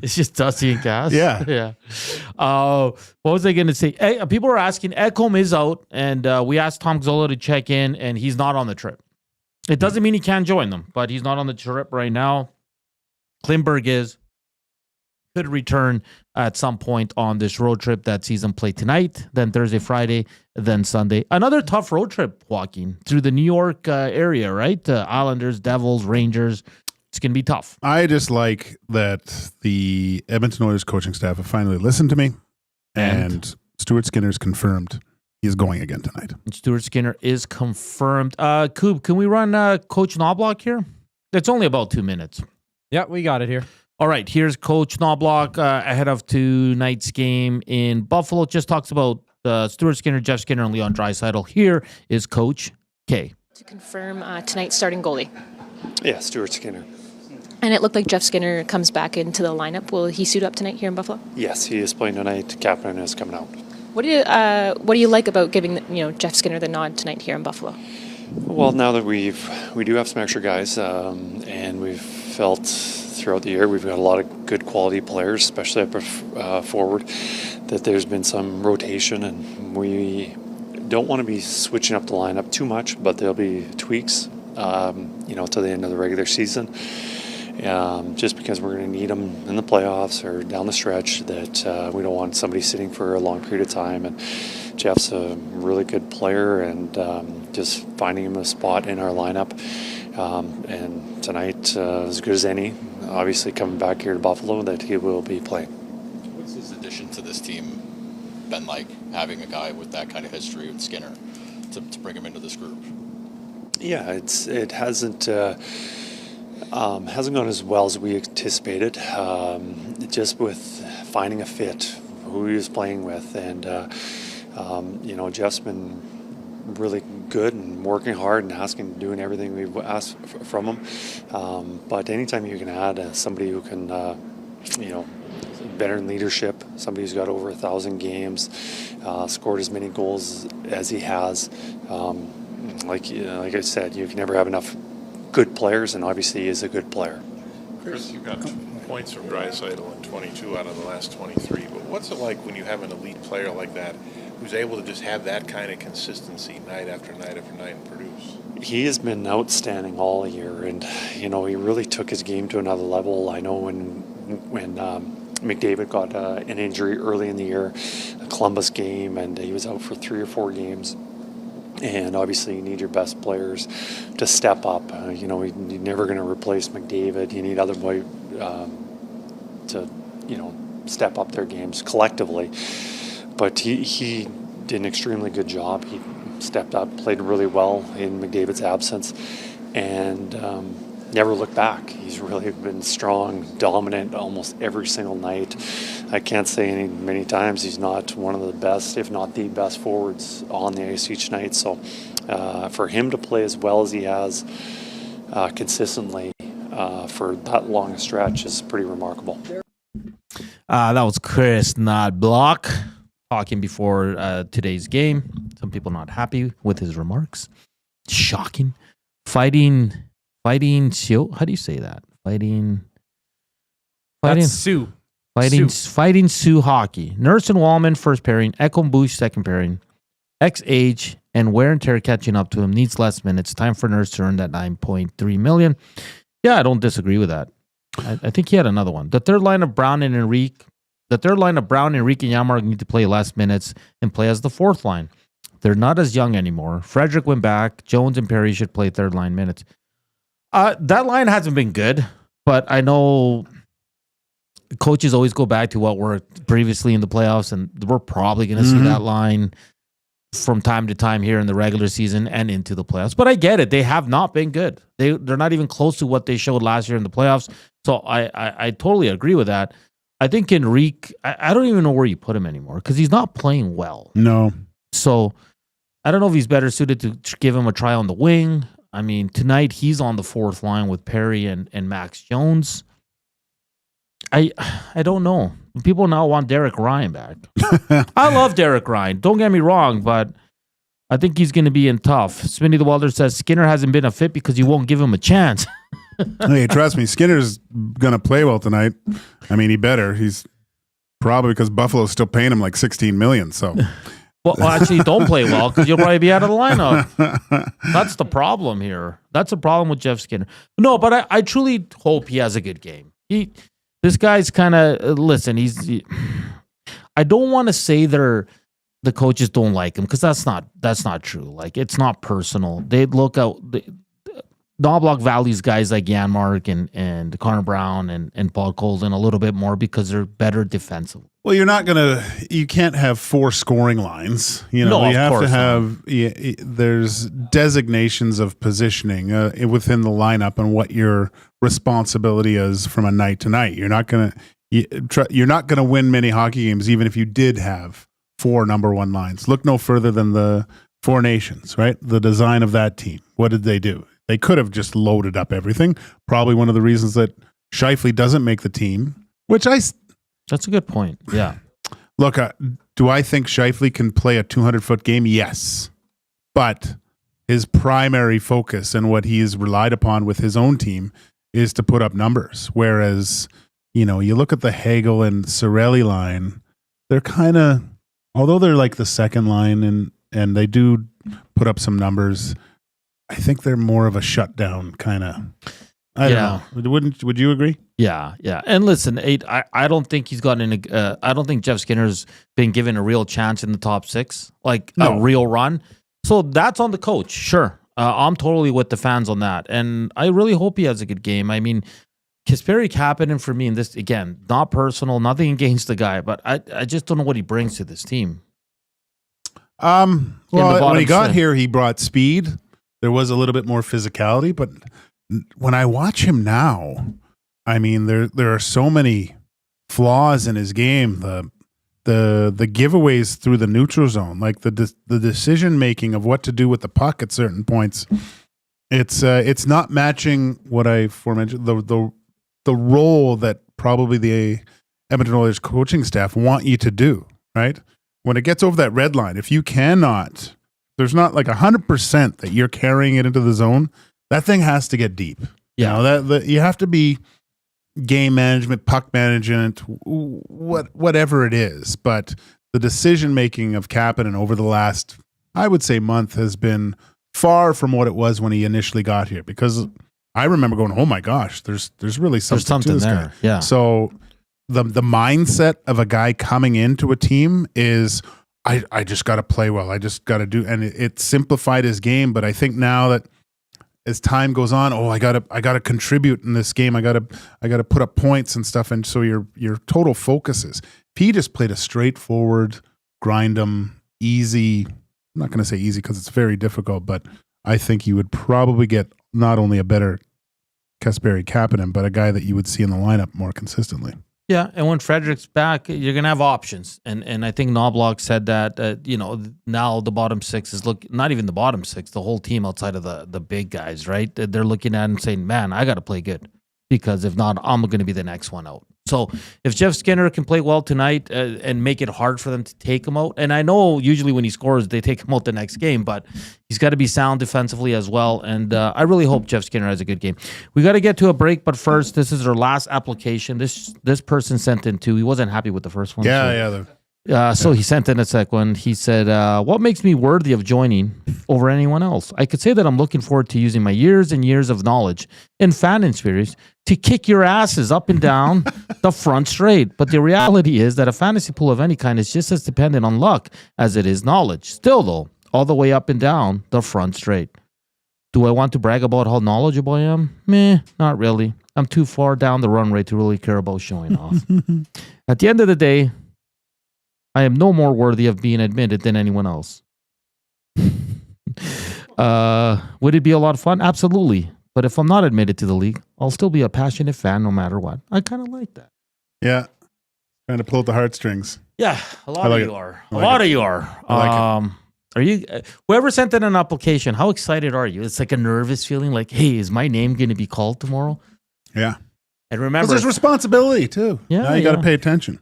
It's just Dusty and Cass. Yeah. Yeah. What was I going to say? People are asking, Ekholm is out, and we asked Tom Gazzola to check in, and he's not on the trip. It doesn't mean he can't join them, but he's not on the trip right now. Klimberg could return at some point on this road trip that sees them play tonight, then Thursday, Friday, then Sunday. Another tough road trip, Joaquin, through the New York area, right? Islanders, Devils, Rangers. It's going to be tough. I just like that the Edmonton Oilers coaching staff have finally listened to me, and Stuart Skinner's confirmed he's going again tonight. Stuart Skinner is confirmed. Coop, can we run Coach Knoblauch here? It's only about 2 minutes. Yeah, we got it here. All right, here's Coach Knoblauch ahead of tonight's game in Buffalo. Just talks about Stuart Skinner, Jeff Skinner, and Leon Draisaitl. Here is Coach K. To confirm tonight's starting goalie. Yeah, Stuart Skinner. And it looked like Jeff Skinner comes back into the lineup. Will he suit up tonight here in Buffalo? Yes, he is playing tonight. Kapanen is coming out. What do you like about giving Jeff Skinner the nod tonight here in Buffalo? Well, now that we do have some extra guys, and we've felt throughout the year we've got a lot of good quality players, especially up forward, that there's been some rotation, and we don't want to be switching up the lineup too much, but there'll be tweaks, to the end of the regular season. Just because we're going to need them in the playoffs or down the stretch, that we don't want somebody sitting for a long period of time. And Jeff's a really good player, and just finding him a spot in our lineup. And tonight, as good as any, obviously coming back here to Buffalo, that he will be playing. What's his addition to this team been like, having a guy with that kind of history with Skinner to bring him into this group? Yeah, it hasn't. Hasn't gone as well as we anticipated. Just with finding a fit, who he was playing with, and Jeff's been really good and working hard and doing everything we've asked from him. But anytime you can add somebody who can, better in leadership, somebody who's got over 1,000 games, scored as many goals as he has, like I said, you can never have enough good players, and obviously he is a good player. Kris, you got points from Draisaitl in 22 out of the last 23, but what's it like when you have an elite player like that who's able to just have that kind of consistency night after night after night and produce? He has been outstanding all year, and he really took his game to another level. I know when McDavid got an injury early in the year, a Columbus game, and he was out for 3 or 4 games. And obviously you need your best players to step up. You're never going to replace McDavid. You need other boys to step up their games collectively. But he did an extremely good job. He stepped up, played really well in McDavid's absence, and never looked back. He's really been strong, dominant almost every single night. I can't say many times he's not one of the best, if not the best forwards on the ice each night. So for him to play as well as he has consistently for that long a stretch is pretty remarkable. That was Kris Knoblauch talking before today's game. Some people not happy with his remarks. Shocking. Fighting Sue. How do you say that? That's Sue. Fighting Sioux hockey. Nurse and Walman first pairing. Ekholm Bush second pairing. Age and wear and tear catching up to him. Needs less minutes. Time for Nurse to earn that $9.3 million. Yeah, I don't disagree with that. I think he had another one. The third line of Brown and Enrique. And Janmark need to play less minutes and play as the fourth line. They're not as young anymore. Frederick went back. Jones and Perry should play third line minutes. That line hasn't been good, but I know coaches always go back to what worked previously in the playoffs, and we're probably going to see that line from time to time here in the regular season and into the playoffs. But I get it. They have not been good. They're not even close to what they showed last year in the playoffs. So I totally agree with that. I think Enrique, I don't even know where you put him anymore because he's not playing well. No. So I don't know if he's better suited to give him a try on the wing. I mean, tonight he's on the fourth line with Perry and Max Jones. I don't know. People now want Derek Ryan back. I love Derek Ryan. Don't get me wrong, but I think he's going to be in tough. Smitty the Welder says Skinner hasn't been a fit because you won't give him a chance. Hey, trust me, Skinner's going to play well tonight. I mean, he better. He's probably because Buffalo's still paying him like $16 million. So, well, actually, don't play well because you'll probably be out of the lineup. That's the problem here. That's the problem with Jeff Skinner. No, but I truly hope he has a good game. This guy's kind of listen. I don't want to say the coaches don't like him because that's not true. Like it's not personal. They look out. Knoblauch values guys like Janmark and Connor Brown and Paul Colton a little bit more because they're better defensive. Well, you can't have 4 scoring lines. You have to have, there's designations of positioning within the lineup and what your responsibility is from a night to night. You're not going to win many hockey games, even if you did have 4 number 1 lines. Look no further than the Four Nations, right? The design of that team. What did they do? They could have just loaded up everything. Probably one of the reasons that Scheifele doesn't make the team, That's a good point. Yeah. Look, do I think Scheifele can play a 200-foot game? Yes. But his primary focus and what he is relied upon with his own team is to put up numbers. Whereas, you look at the Hagel and Cirelli line, they're kind of, although they're like the second line and they do put up some numbers, I think they're more of a shutdown kind of. I don't know. Would you agree? Yeah. And listen, I don't think he's gotten I don't think Jeff Skinner's been given a real chance in the top 6, a real run. So that's on the coach. Sure. I'm totally with the fans on that. And I really hope he has a good game. I mean, Kasperi Kapanen for me, and this, again, not personal, nothing against the guy, but I just don't know what he brings to this team. Well, when he got here, he brought speed. There was a little bit more physicality, but when I watch him now, I mean, there are so many flaws in his game. The giveaways through the neutral zone, like the decision making of what to do with the puck at certain points, it's not matching what I aforementioned the role that probably the Edmonton Oilers coaching staff want you to do. Right when it gets over that red line, if you cannot, there's not like 100% that you're carrying it into the zone. That thing has to get deep. Yeah, you know, that you have to be game management, puck management, whatever it is. But the decision making of Kapanen over the last, I would say, month has been far from what it was when he initially got here. Because I remember going, "Oh my gosh, there's really something to this there." guy." Yeah. So the mindset of a guy coming into a team is, I just got to play well. I just got to do, and it simplified his game. But I think now that as time goes on, I gotta contribute in this game. I gotta put up points and stuff. And so your total focus is, if he just played a straightforward, grind 'em, easy. I'm not going to say easy because it's very difficult, but I think you would probably get not only a better Kasperi Kapanen, but a guy that you would see in the lineup more consistently. Yeah, and when Frederick's back, you're going to have options. And I think Knoblauch said that, now the bottom six is not even the bottom six, the whole team outside of the big guys, right? They're looking at him saying, man, I got to play good, because if not, I'm going to be the next one out. So if Jeff Skinner can play well tonight and make it hard for them to take him out, and I know usually when he scores, they take him out the next game, but he's got to be sound defensively as well. And I really hope Jeff Skinner has a good game. We got to get to a break, but first, this is our last application. This person sent in two. He wasn't happy with the first one. So he sent in a second one. He said, what makes me worthy of joining over anyone else? I could say that I'm looking forward to using my years and years of knowledge and fan experience to kick your asses up and down the front straight. But the reality is that a fantasy pool of any kind is just as dependent on luck as it is knowledge. Still, though, all the way up and down the front straight. Do I want to brag about how knowledgeable I am? Meh, not really. I'm too far down the runway to really care about showing off. At the end of the day, I am no more worthy of being admitted than anyone else. Would it be a lot of fun? Absolutely. But if I'm not admitted to the league, I'll still be a passionate fan no matter what. I kind of like that. Yeah. Trying to pull at the heartstrings. Yeah, a lot of you are. A lot of you are. I like it. Are you? Whoever sent in an application, how excited are you? It's like a nervous feeling like, hey, is my name going to be called tomorrow? Yeah. And remember, there's responsibility too. Yeah, now you got to pay attention.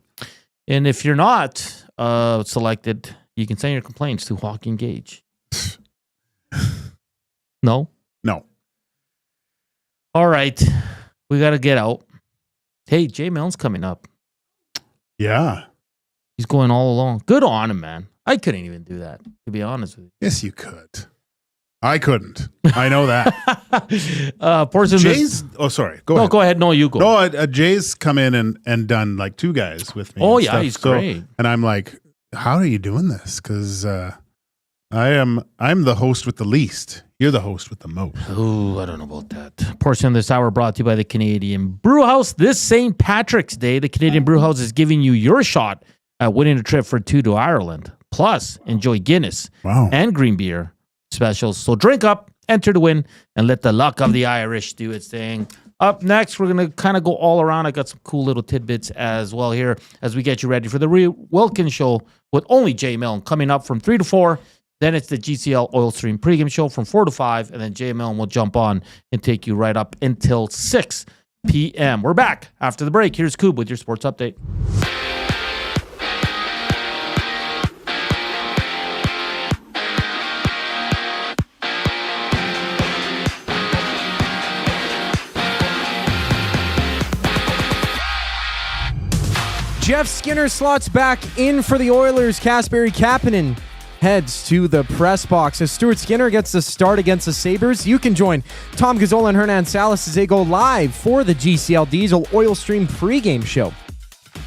And if you're not selected, you can send your complaints to Joaquin Gage. No? No. All right. We got to get out. Hey, Jay Milne's coming up. Yeah. He's going all along. Good on him, man. I couldn't even do that, to be honest with you. Yes, you could. I couldn't. I know that. Jay's. Sorry. Go ahead. Go ahead. No, you go. No, Jay's come in and done like two guys with me. Oh, yeah, he's great. And I'm like, how are you doing this? Because I'm the host with the least. You're the host with the most. Oh, I don't know about that. Portion of this hour brought to you by the Canadian Brewhouse. This St. Patrick's Day, the Canadian Brewhouse is giving you your shot at winning a trip for two to Ireland. Plus, enjoy Guinness and green beer specials. So drink up, enter to win, and let the luck of the Irish do its thing. Up next, we're going to kind of go all around. I got some cool little tidbits as well here as we get you ready for the Wilkins Show with only Jay Milne coming up from 3 to 4. Then it's the GCL Oil Stream pregame show from 4 to 5. And then Jay Milne will jump on and take you right up until 6 p.m. We're back after the break. Here's Coob with your sports update. Jeff Skinner slots back in for the Oilers. Kasperi Kapanen heads to the press box as Stuart Skinner gets the start against the Sabres. You can join Tom Gazzola and Hernan Salas as they go live for the GCL Diesel Oil Stream pregame show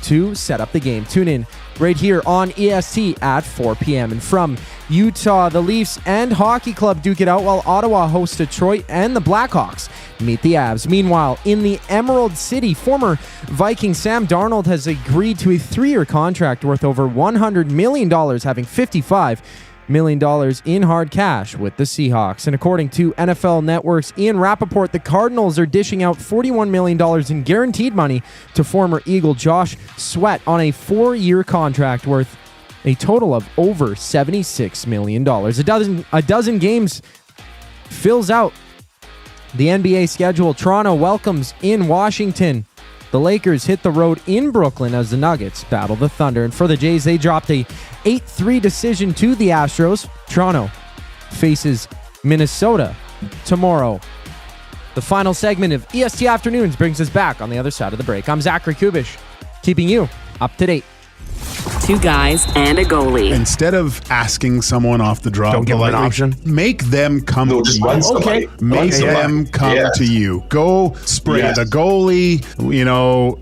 to set up the game. Tune in right here on EST at 4 p.m. And from Utah, the Leafs and Hockey Club duke it out while Ottawa hosts Detroit and the Blackhawks meet the Avs. Meanwhile, in the Emerald City, former Viking Sam Darnold has agreed to a 3-year contract worth over $100 million, having 55 million in hard cash with the Seahawks. And according to NFL Network's Ian Rappaport, the Cardinals are dishing out $41 million in guaranteed money to former Eagle Josh Sweat on a 4-year contract worth a total of over $76 million. A dozen games fills out the NBA schedule. Toronto welcomes in Washington. The Lakers hit the road in Brooklyn as the Nuggets battle the Thunder. And for the Jays, they dropped a 8-3 decision to the Astros. Toronto faces Minnesota tomorrow. The final segment of EST Afternoons brings us back on the other side of the break. I'm Zachary Kubish, keeping you up to date. 2 guys and a goalie. Instead of asking someone off the draw, Don't give them an option. Make them come to just you. run somebody. Make them come to you. Go spray the goalie,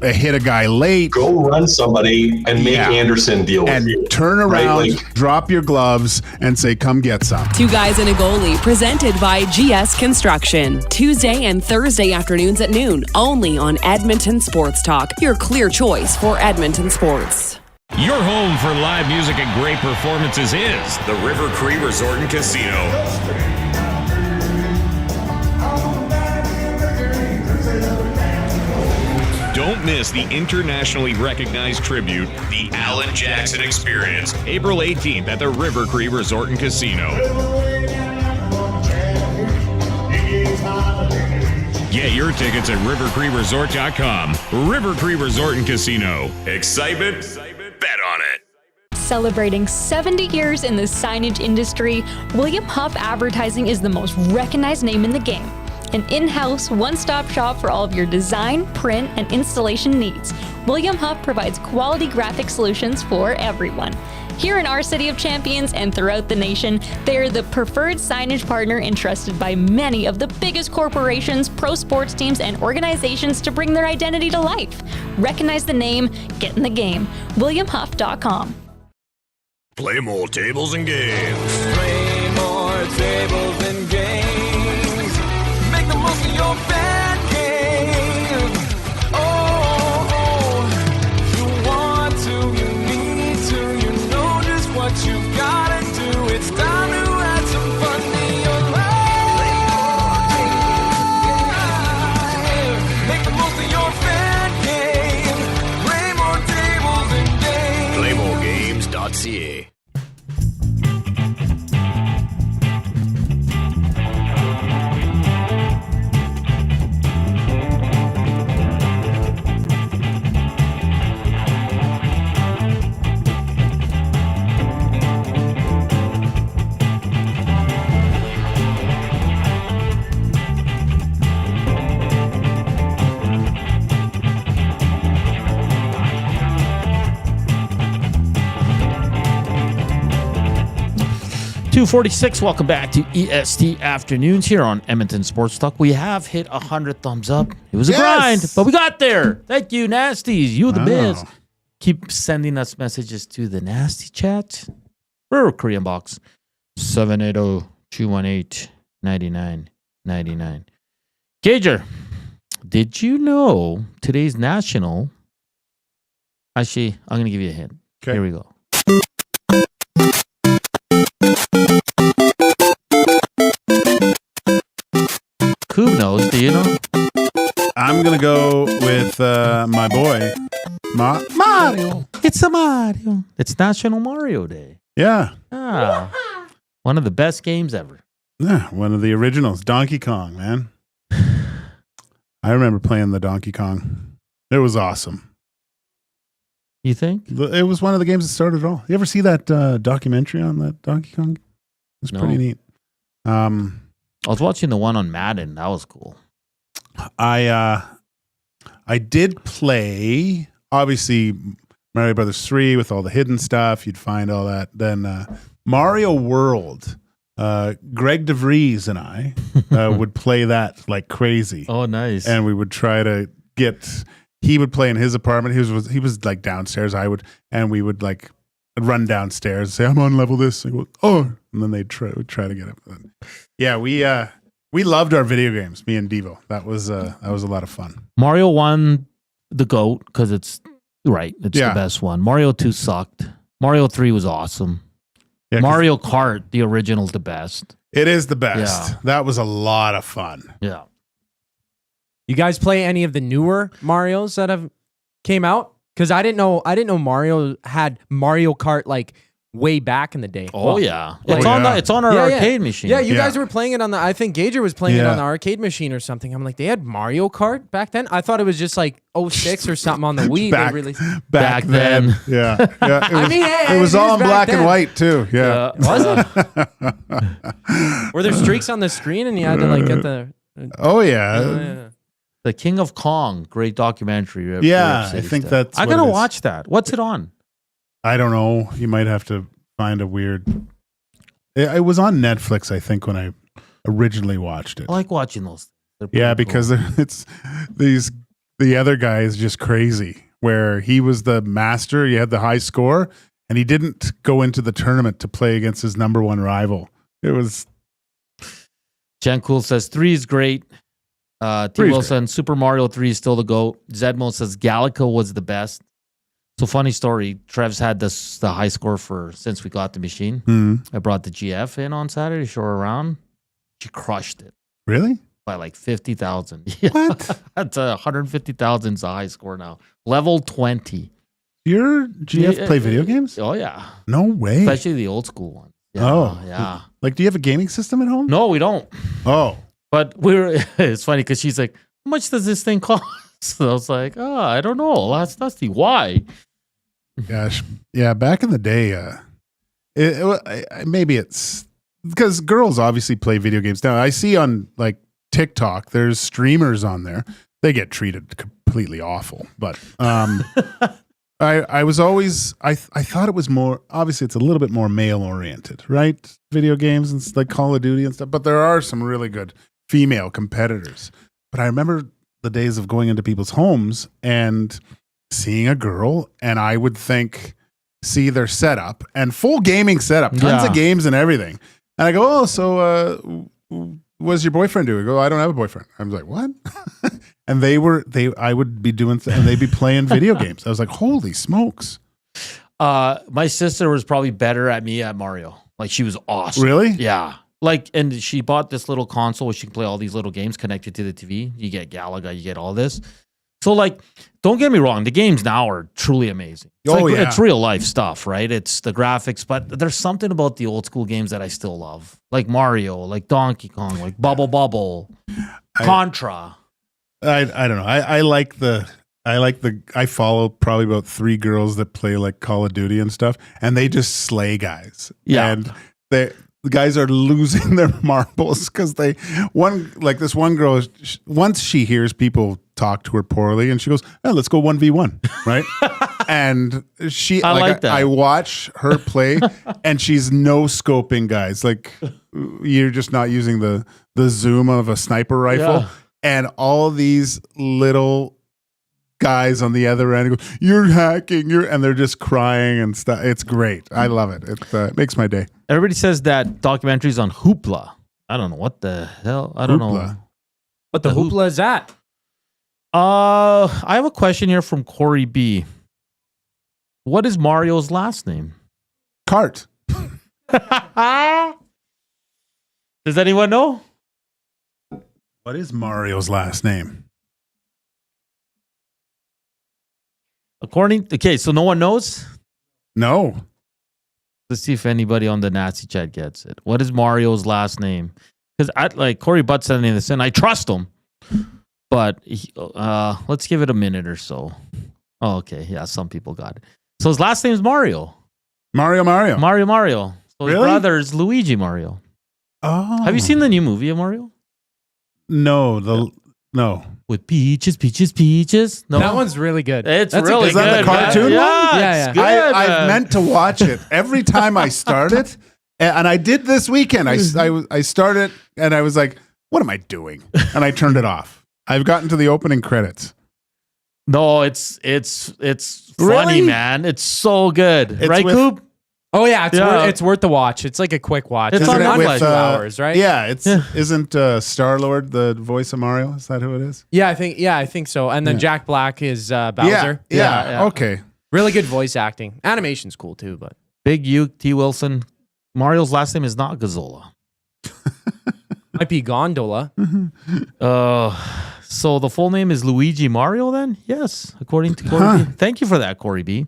hit a guy late. Go run somebody and make Anderson deal with you. And turn around, drop your gloves, and say, come get some. 2 guys and a goalie, presented by GS Construction. Tuesday and Thursday afternoons at noon, only on Edmonton Sports Talk, your clear choice for Edmonton sports. Your home for live music and great performances is the River Cree Resort and Casino. Don't miss the internationally recognized tribute, the Alan Jackson Experience, April 18th at the River Cree Resort and Casino. Get your tickets at rivercreeresort.com. River Cree Resort and Casino. Excitement? Bet on it. Celebrating 70 years in the signage industry, William Huff Advertising is the most recognized name in the game. An in-house, one-stop shop for all of your design, print, and installation needs. William Huff provides quality graphic solutions for everyone. Here in our City of Champions and throughout the nation, they are the preferred signage partner entrusted by many of the biggest corporations, pro sports teams, and organizations to bring their identity to life. Recognize the name, get in the game. WilliamHuff.com. Play more tables and games. Play more tables and games. Make the most of your bad game. Oh, you want to, you need to, you know just what you gotta do. It's time to add some fun to your life. Make the most of your bad game. Play more tables and games. PlayMoreGames.ca. .246, welcome back to EST Afternoons here on Edmonton Sports Talk. We have hit 100 thumbs up. It was a grind, but we got there. Thank you, Nasties. You the best. Keep sending us messages to the Nasty Chat or Korean Box 780-218-9999. Gager, did you know today's national? Actually, I'm going to give you a hint. Okay. Here we go. Who knows? Do you know? I'm going to go with my boy, Mario. It's a Mario. It's National Mario Day. Yeah. Ah, one of the best games ever. Yeah, one of the originals. Donkey Kong, man. I remember playing the Donkey Kong. It was awesome. You think? It was one of the games that started it all. You ever see that documentary on that Donkey Kong? It's pretty neat. I was watching the one on Madden. That was cool. I did play, obviously, Mario Brothers 3 with all the hidden stuff. You'd find all that. Then Mario World. Greg DeVries and I would play that like crazy. Oh, nice. And we would try to get... He would play in his apartment. He was like downstairs. And we would like run downstairs and say, I'm on level this. And go, oh, and then they'd try to get it. Yeah, we loved our video games, me and Devo. That was a lot of fun. Mario 1, the GOAT, because it's the best one. Mario 2 sucked. Mario 3 was awesome. Yeah, Mario Kart, the original, the best. It is the best. Yeah. That was a lot of fun. Yeah. You guys play any of the newer Marios that have came out? Because I didn't know Mario had Mario Kart like way back in the day. Oh yeah, it's on our arcade machine. Yeah, you guys were playing it on the. I think Gager was playing it on the arcade machine or something. I'm like, they had Mario Kart back then. I thought it was just like 06 or something on the Wii. Back then. Yeah. It was, I mean, it was all in black and white too. Yeah. Was it? Were there streaks on the screen and you had to like get the? Oh yeah. The King of Kong, great documentary. Yeah, I think that's. I what gotta it is. watch that. What's it on? I don't know. You might have to find a weird. It was on Netflix, I think, when I originally watched it. I like watching those. Yeah, because it's the other guy is just crazy. Where he was the master, he had the high score, and he didn't go into the tournament to play against his number one rival. It was. Jen Cool says 3 is great. T. Wilson, Super Mario 3 is still the GOAT. Zedmo says Gallica was the best. So funny story. Trev's had the high score since we got the machine. Mm-hmm. I brought the GF in on Saturday to show her around. She crushed it. Really? By like 50,000. What? That's 150,000 is a high score now. Level 20. Your GF play video games? Oh yeah. No way. Especially the old school one. Yeah, oh yeah. Like, do you have a gaming system at home? No, we don't. Oh. But it's funny because she's like, how much does this thing cost? So I was like, I don't know. That's the why. Gosh. Yeah, back in the day, maybe it's because girls obviously play video games. Now, I see on like TikTok, there's streamers on there. They get treated completely awful. But I was always, I thought it was more, obviously it's a little bit more male oriented, right? Video games and like Call of Duty and stuff. But there are some really good female competitors. But I remember the days of going into people's homes and seeing a girl, and I would see their setup and full gaming setup, tons of games and everything. And I go, so what does your boyfriend do? I go, I don't have a boyfriend. I was like, what? And I would be doing, and they'd be playing video games. I was like, holy smokes. My sister was probably better at me at Mario. Like, she was awesome. Really? Yeah. Like, and she bought this little console where she can play all these little games connected to the TV. You get Galaga, you get all this. So, like, don't get me wrong. The games now are truly amazing. It's real life stuff, right? It's the graphics, but there's something about the old school games that I still love. Like Mario, like Donkey Kong, like Bubble, Contra. I don't know. I follow probably about 3 girls that play like Call of Duty and stuff, and they just slay guys. Yeah. And the guys are losing their marbles because this one girl, once she hears people talk to her poorly, and she goes, oh, let's go 1v1, right? And she, I like that. I watch her play, and she's no scoping guys. Like, you're just not using the zoom of a sniper rifle. Yeah. And all these little guys on the other end go, you're hacking, and they're just crying and stuff. It's great. I love it. It makes my day. Everybody says that documentary's on Hoopla. I don't know what the hell. I don't know. What the Hoopla is that? I have a question here from Corey B. What is Mario's last name? Kart. Does anyone know? What is Mario's last name? So no one knows? No. Let's see if anybody on the Nazi chat gets it. What is Mario's last name? Because Corey Butt sending this in. I trust him. But let's give it a minute or so. Oh, okay. Yeah, some people got it. So his last name is Mario. Mario. So his brother is Luigi Mario. Oh. Have you seen the new movie of Mario? No. No. With peaches. No. That one's really good. It's That's really Is that good. the cartoon one? Yeah, it's good. I've meant to watch it every time I start it. And I did this weekend. I started and I was like, what am I doing? And I turned it off. I've gotten to the opening credits. No, it's funny, Really? man. It's so good. It's right, with- Coop? Oh yeah, it's worth the watch. It's like a quick watch. It's It's on not Netflix. like 2 hours, right? Yeah, isn't Star-Lord the voice of Mario? Is that who it is? Yeah, I think so. And then Jack Black is Bowser. Yeah. Okay. Really good voice acting. Animation's cool too, but Big U, T. Wilson. Mario's last name is not Gazzola. Might be Gondola. So the full name is Luigi Mario then? Yes, according to Corey B. Thank you for that, Corey B.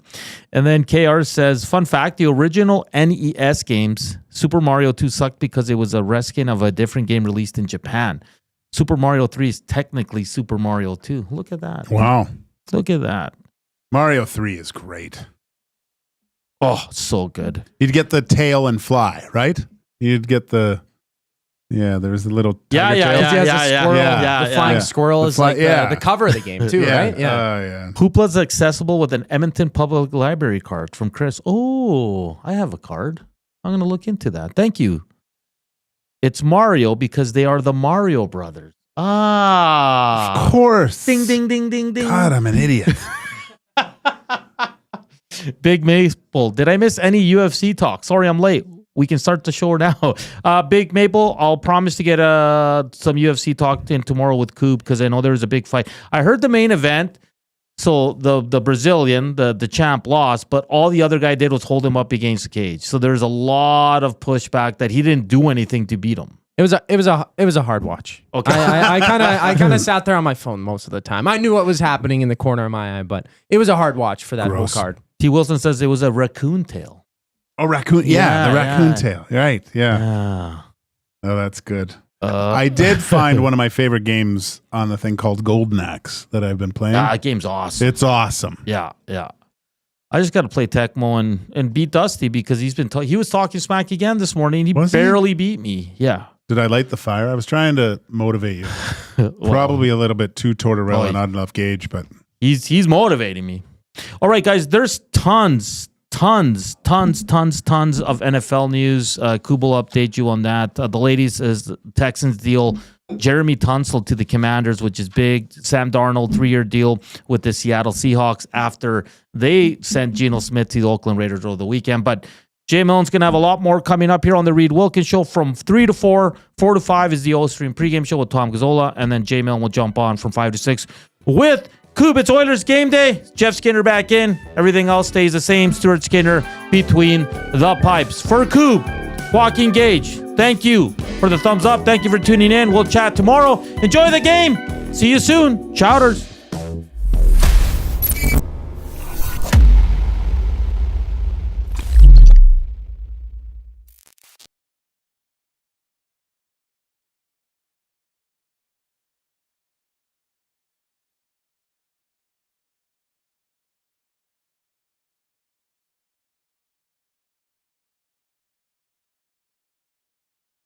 And then KR says, fun fact, the original NES games, Super Mario 2 sucked because it was a reskin of a different game released in Japan. Super Mario 3 is technically Super Mario 2. Look at that. Wow. Look at that. Mario 3 is great. Oh, so good. You'd get the tail and fly, right? You'd get the... Yeah, there's a little Yeah. The flying squirrel is the cover of the game too, right? Yeah. Hoopla's accessible with an Edmonton Public Library card from Chris. Oh, I have a card. I'm going to look into that. Thank you. It's Mario because they are the Mario brothers. Ah. Of course. Ding, ding, ding, ding, ding. God, I'm an idiot. Big Maple. Did I miss any UFC talk? Sorry, I'm late. We can start the show now. Big Maple, I'll promise to get some UFC talk in tomorrow with Coop because I know there was a big fight. I heard the main event, so the Brazilian, the champ lost, but all the other guy did was hold him up against the cage. So there's a lot of pushback that he didn't do anything to beat him. It was a hard watch. Okay. I kind of sat there on my phone most of the time. I knew what was happening in the corner of my eye, but it was a hard watch for that whole card. T. Wilson says it was a raccoon tail. Oh, raccoon. Yeah, the raccoon tail. Right. Yeah. Oh, that's good. I did find one of my favorite games on the thing called Golden Axe that I've been playing. That game's awesome. It's awesome. Yeah. I just got to play Tecmo and beat Dusty because he was talking smack again this morning. He barely beat me. Yeah. Did I light the fire? I was trying to motivate you. Probably a little bit too Tortorella, not enough Gage, but he's motivating me. All right, guys, there's tons of NFL news. Coop will update you on that. The ladies is Texans deal Jeremy Tunsil to the Commanders, which is big. Sam Darnold, 3-year deal with the Seattle Seahawks after they sent Geno Smith to the Oakland Raiders over the weekend. But Jay Millen's going to have a lot more coming up here on the Reed Wilkins Show from 3 to 4. 4 to 5 is the O-Stream pregame show with Tom Gazzola, and then Jay Millen will jump on from 5 to 6 with Coop. It's Oilers game day. Jeff Skinner back in. Everything else stays the same. Stuart Skinner between the pipes. For Coop, Joaquin, Gage, thank you for the thumbs up. Thank you for tuning in. We'll chat tomorrow. Enjoy the game. See you soon. Shouters.